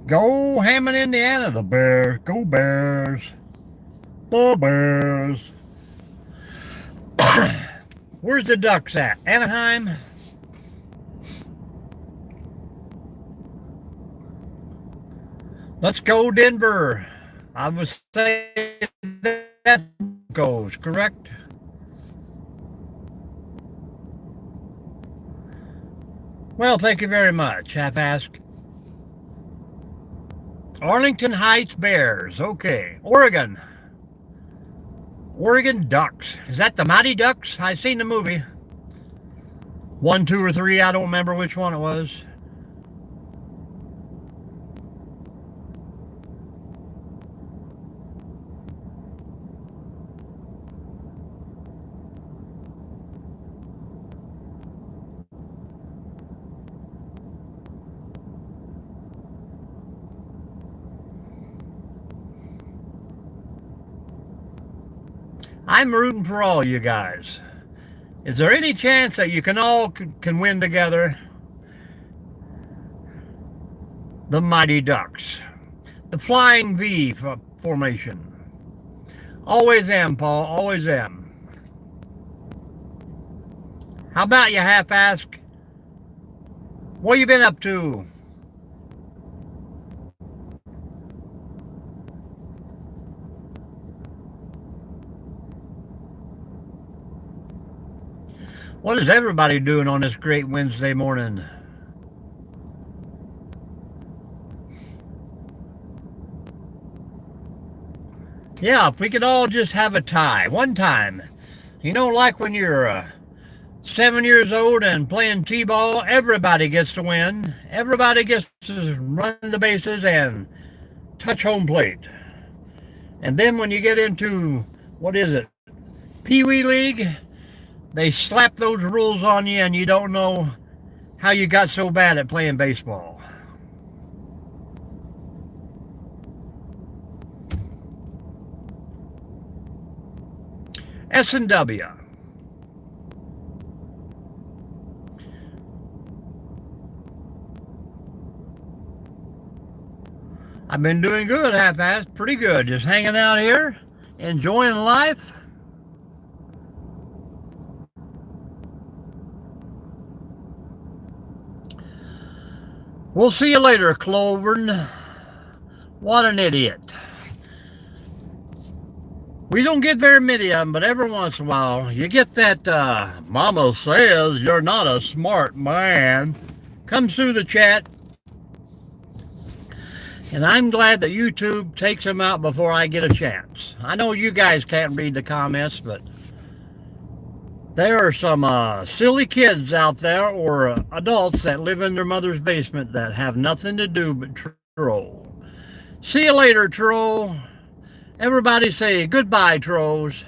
Go Hammond, Indiana, the Bears. Go Bears. The Bears. Where's the Ducks at? Anaheim? Let's go Denver. I would say that goes, correct? Well, thank you very much, half-ass. Arlington Heights Bears. Okay. Oregon. Oregon Ducks. Is that the Mighty Ducks? I seen the movie. 1, 2, or 3. I don't remember which one it was. I'm rooting for all you guys. Is there any chance that you can all can win together? The Mighty Ducks. The Flying V formation. Always am, Paul. Always am. How about you, half-ass? What you been up to? What is everybody doing on this great Wednesday morning? Yeah, if we could all just have a tie, one time. You know, like when you're 7 years old and playing t-ball, everybody gets to win. Everybody gets to run the bases and touch home plate. And then when you get into, what is it, Pee Wee League, they slap those rules on you and you don't know how you got so bad at playing baseball. S&W. I've been doing good, half-ass, pretty good. Just hanging out here, enjoying life. We'll see you later, Clovern. What an idiot. We don't get very many of them, but every once in a while, you get that, Mama says you're not a smart man. Comes through the chat. And I'm glad that YouTube takes them out before I get a chance. I know you guys can't read the comments, but there are some silly kids out there or adults that live in their mother's basement that have nothing to do but troll. See you later, troll. Everybody say goodbye, trolls.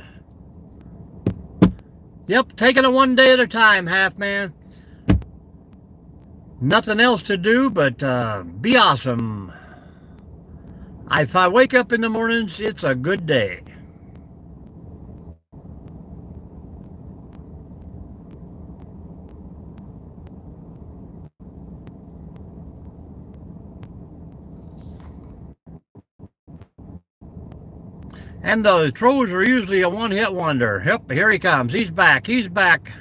Yep, taking it one day at a time, half-man. Nothing else to do but be awesome. If I wake up in the mornings, it's a good day. And the trolls are usually a one-hit wonder. Yep, here he comes. He's back. He's back.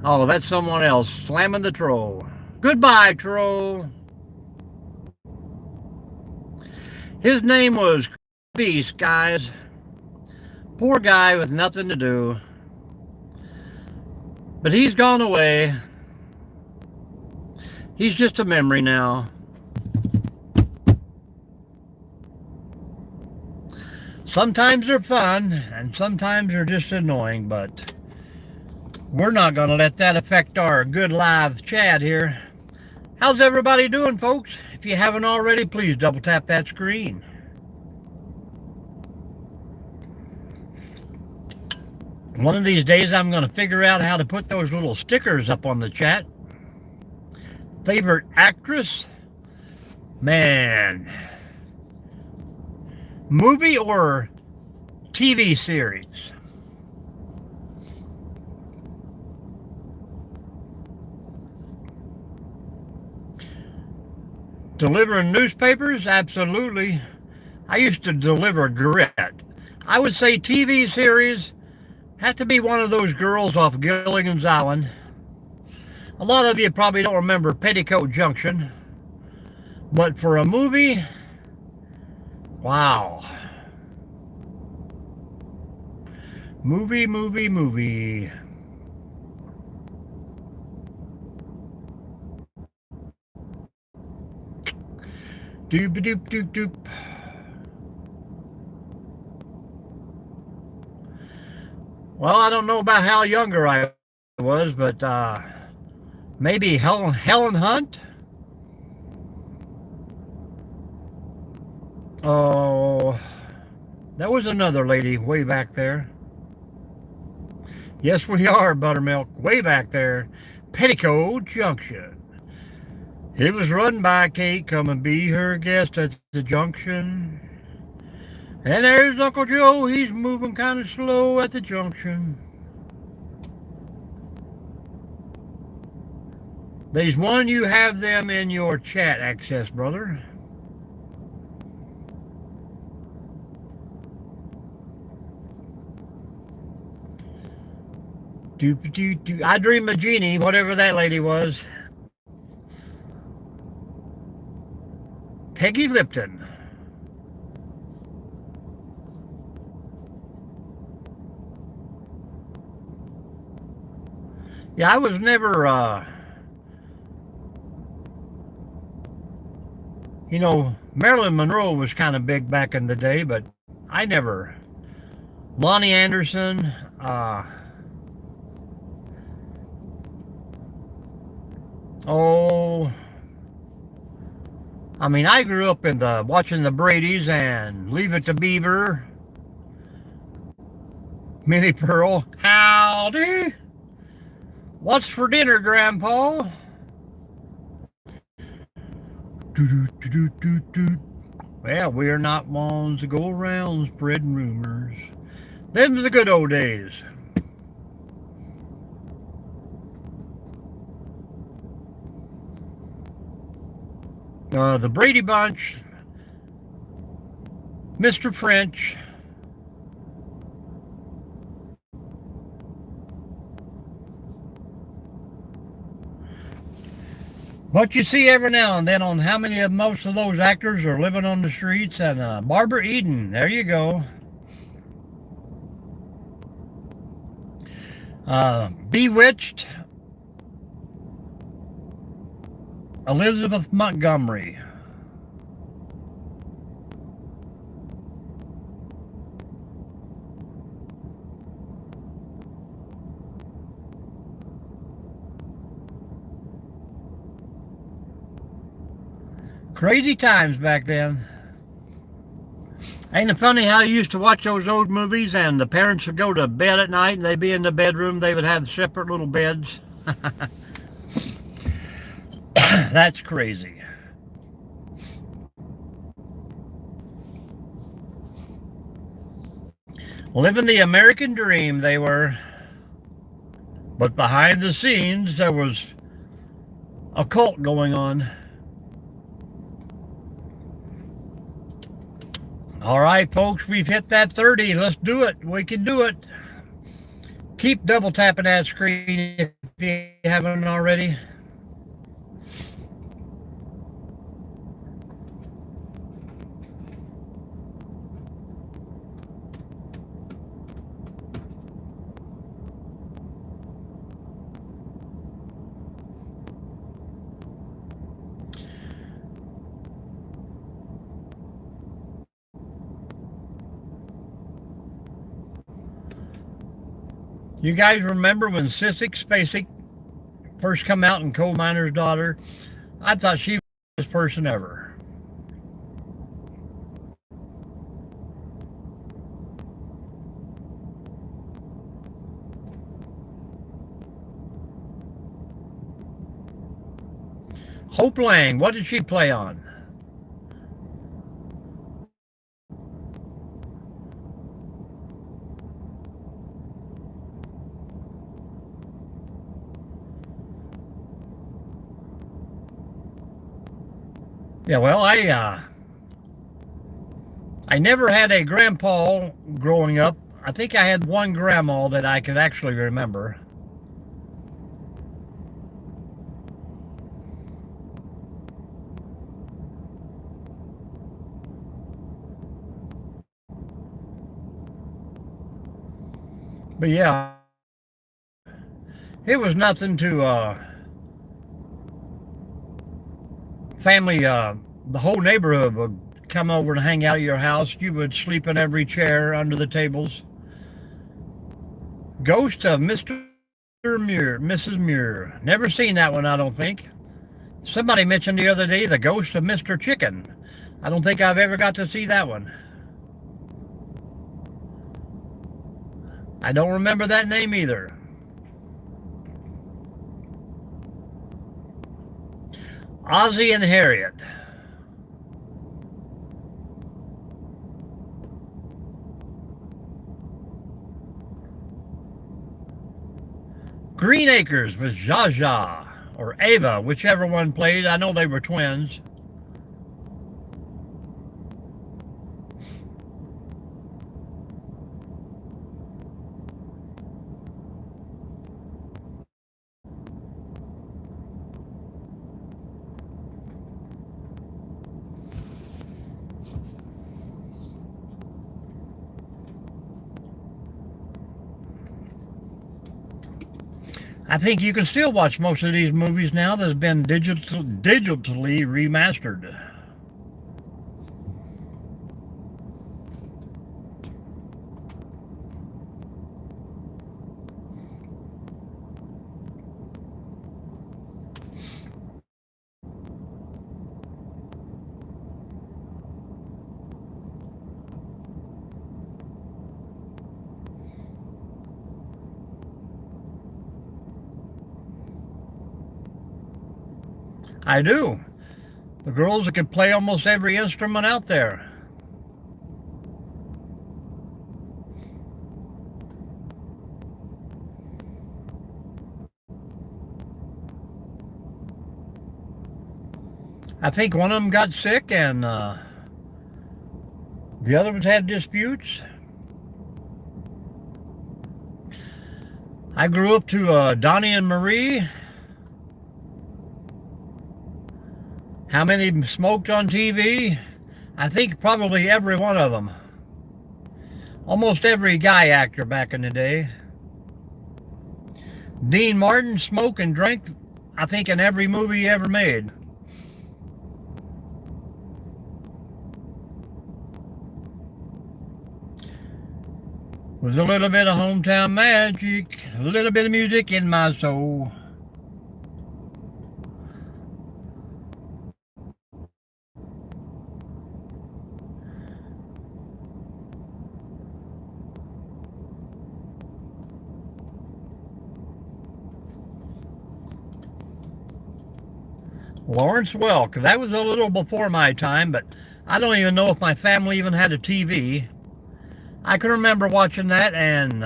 Oh, that's someone else slamming the troll. Goodbye, troll. His name was Beast, guys. Poor guy with nothing to do. But he's gone away. He's just a memory now. Sometimes they're fun, and sometimes they're just annoying, but we're not going to let that affect our good live chat here. How's everybody doing, folks? If you haven't already, please double tap that screen. One of these days, I'm going to figure out how to put those little stickers up on the chat. Favorite actress? Man. Movie or TV series? Delivering newspapers? Absolutely. I used to deliver grit. I would say TV series had to be one of those girls off Gilligan's Island. A lot of you probably don't remember Petticoat Junction. But for a movie, wow. Movie. Doop. Well, I don't know about how younger I was, but maybe Helen Hunt? Oh, that was another lady way back there. Yes, we are, Buttermilk, way back there. Petticoat Junction. It was run by Kate, come and be her guest at the junction. And there's Uncle Joe, he's moving kind of slow at the junction. There's one, you have them in your chat access, brother. I Dream of Jeannie, whatever that lady was. Peggy Lipton. Yeah, I was never, you know, Marilyn Monroe was kind of big back in the day, but I never. Lonnie Anderson, oh, I mean, I grew up in watching the Bradys and Leave It to Beaver, Minnie Pearl. Howdy. What's for dinner, Grandpa? Well, we're not ones to go around spreading rumors. Them's the good old days. The Brady Bunch, Mr. French. But you see every now and then on how many of most of those actors are living on the streets. And Barbara Eden, there you go. Bewitched, Elizabeth Montgomery. Crazy times back then. Ain't it funny how you used to watch those old movies and the parents would go to bed at night and they'd be in the bedroom, they would have separate little beds. That's crazy. Living the American dream, they were. But behind the scenes, there was a cult going on. All right, folks, we've hit that 30. Let's do it. We can do it. Keep double tapping that screen if you haven't already. You guys remember when Sissy Spacek first come out in Coal Miner's Daughter? I thought she was the best person ever. Hope Lang, what did she play on? Yeah, well, I never had a grandpa growing up. I think I had one grandma that I could actually remember. But yeah, it was nothing to family. The whole neighborhood would come over and hang out at your house. You would sleep in every chair under the tables. Ghost of Mr. Muir, Mrs. Muir. Never seen that one, I don't think. Somebody mentioned the other day the ghost of Mr. Chicken. I don't think I've ever got to see that one. I don't remember that name either. Ozzie and Harriet. Green Acres with Zsa Zsa, or Ava, whichever one played. I know they were twins. I think you can still watch most of these movies now that's been digitally remastered. I do. The girls that could play almost every instrument out there. I think one of them got sick and the other ones had disputes. I grew up to Donnie and Marie. How many smoked on TV? I think probably every one of them. Almost every guy actor back in the day. Dean Martin smoked and drank, I think, in every movie he ever made. With a little bit of hometown magic, a little bit of music in my soul. Lawrence Welk, that was a little before my time, but I don't even know if my family even had a TV. I can remember watching that, and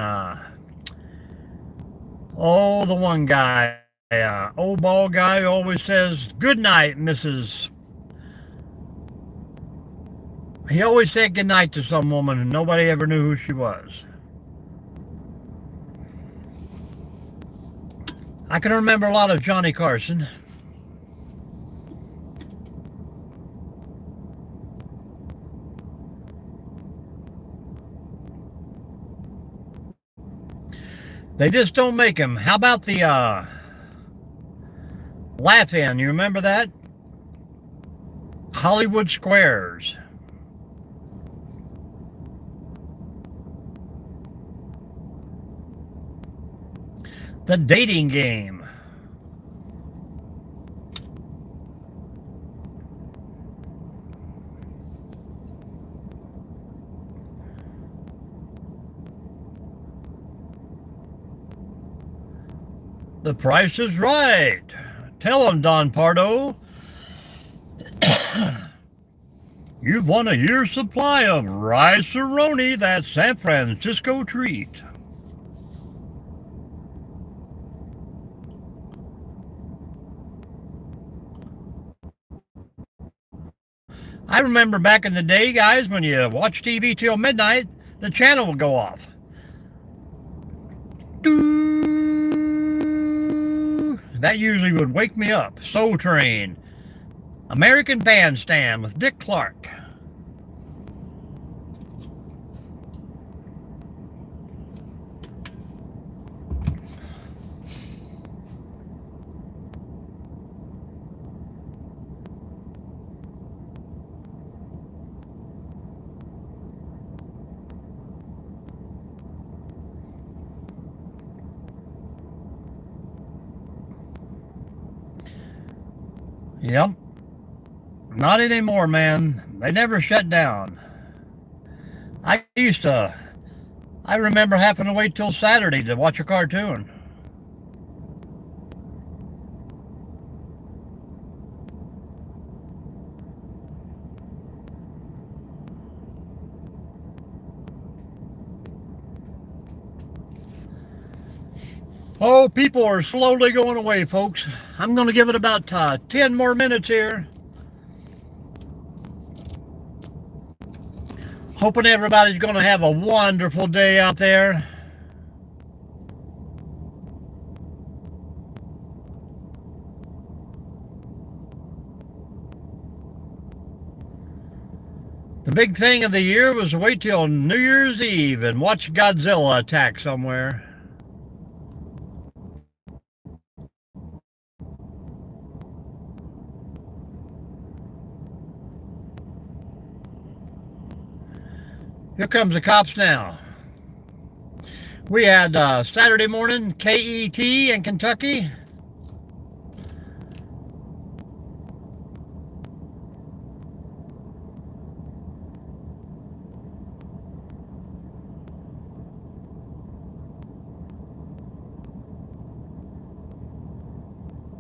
the one guy, old bald guy, who always says, "Good night, Mrs." He always said goodnight to some woman and nobody ever knew who she was. I can remember a lot of Johnny Carson. They just don't make him. How about the Laugh-In? You remember that? Hollywood Squares. The Dating Game. The Price is Right. Tell him, Don Pardo. You've won a year's supply of Rice-A-Roni, that San Francisco treat. I remember back in the day, guys, when you watched TV till midnight, the channel would go off. That usually would wake me up. Soul Train. American Bandstand with Dick Clark. Yep. Not anymore, man. They never shut down. I remember having to wait till Saturday to watch a cartoon. Oh, people are slowly going away, folks. I'm going to give it about 10 more minutes here. Hoping everybody's going to have a wonderful day out there. The big thing of the year was to wait till New Year's Eve and watch Godzilla attack somewhere. Here comes the cops now. We had Saturday morning KET in Kentucky.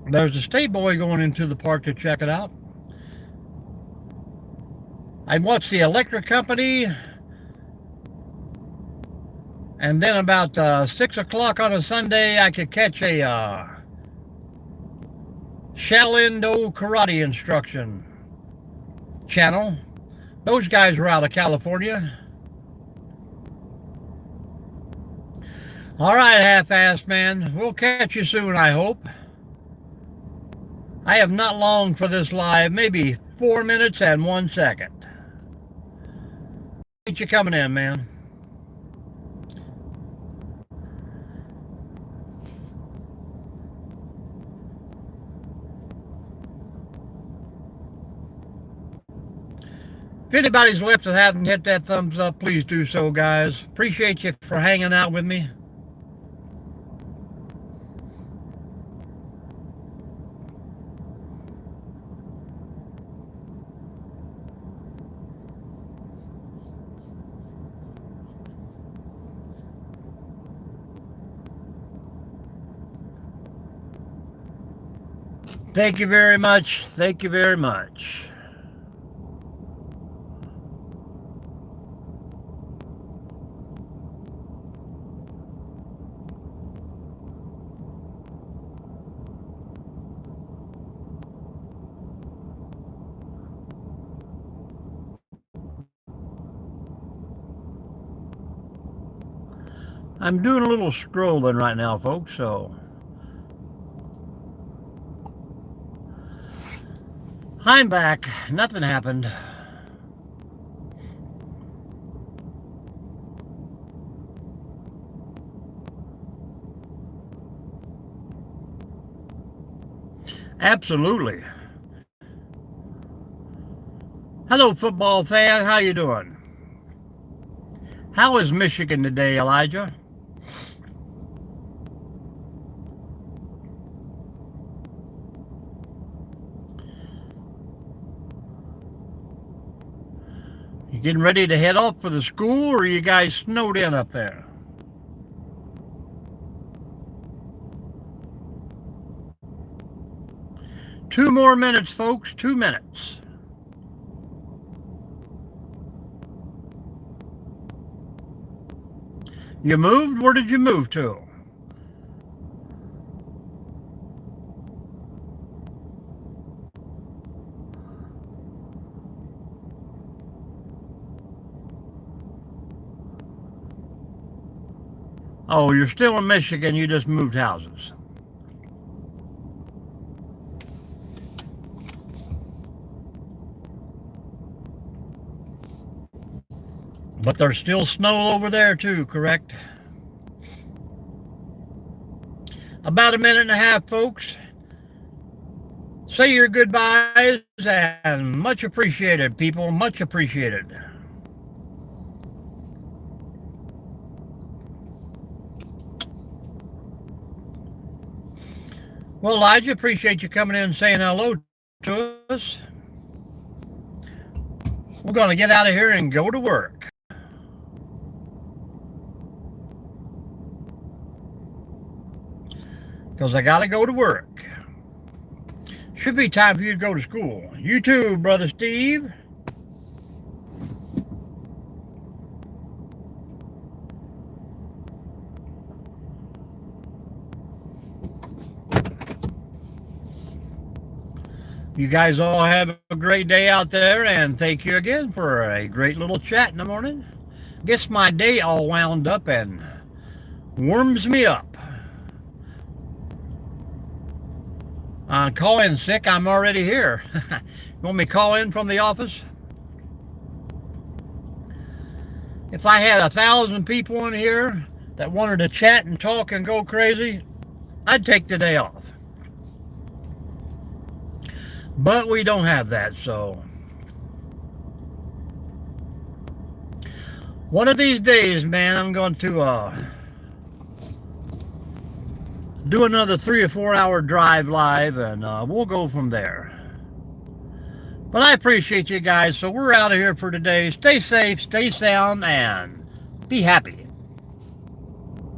There's a state boy going into the park to check it out. I watched the electric company. And then about 6 o'clock on a Sunday, I could catch a Shaolin Karate Instruction channel. Those guys were out of California. All right, half-assed man. We'll catch you soon, I hope. I have not long for this live, maybe 4 minutes and 1 second. Appreciate you coming in, man. If anybody's left that hasn't hit that thumbs up, please do so, guys. Appreciate you for hanging out with me. Thank you very much. Thank you very much. I'm doing a little scrolling right now, folks, so I'm back. Nothing happened. Absolutely. Hello, football fan. How you doing? How is Michigan today, Elijah? You getting ready to head off for the school, or are you guys snowed in up there? Two more minutes, folks. 2 minutes. You moved? Where did you move to? Oh, you're still in Michigan. You just moved houses. But there's still snow over there too, correct? About a minute and a half, folks. Say your goodbyes and much appreciated, people. Much appreciated. Well, Elijah, appreciate you coming in and saying hello to us. We're going to get out of here and go to work. Because I got to go to work. Should be time for you to go to school. You too, Brother Steve. You guys all have a great day out there, and thank you again for a great little chat in the morning. Gets my day all wound up and warms me up. Call in sick, I'm already here. You want me to call in from the office? If I had 1,000 people in here that wanted to chat and talk and go crazy, I'd take the day off. But we don't have that, so one of these days, man, I'm going to do another 3 or 4 hour drive live, and we'll go from there. But I appreciate you guys, so we're out of here for today. Stay safe, stay sound, and be happy.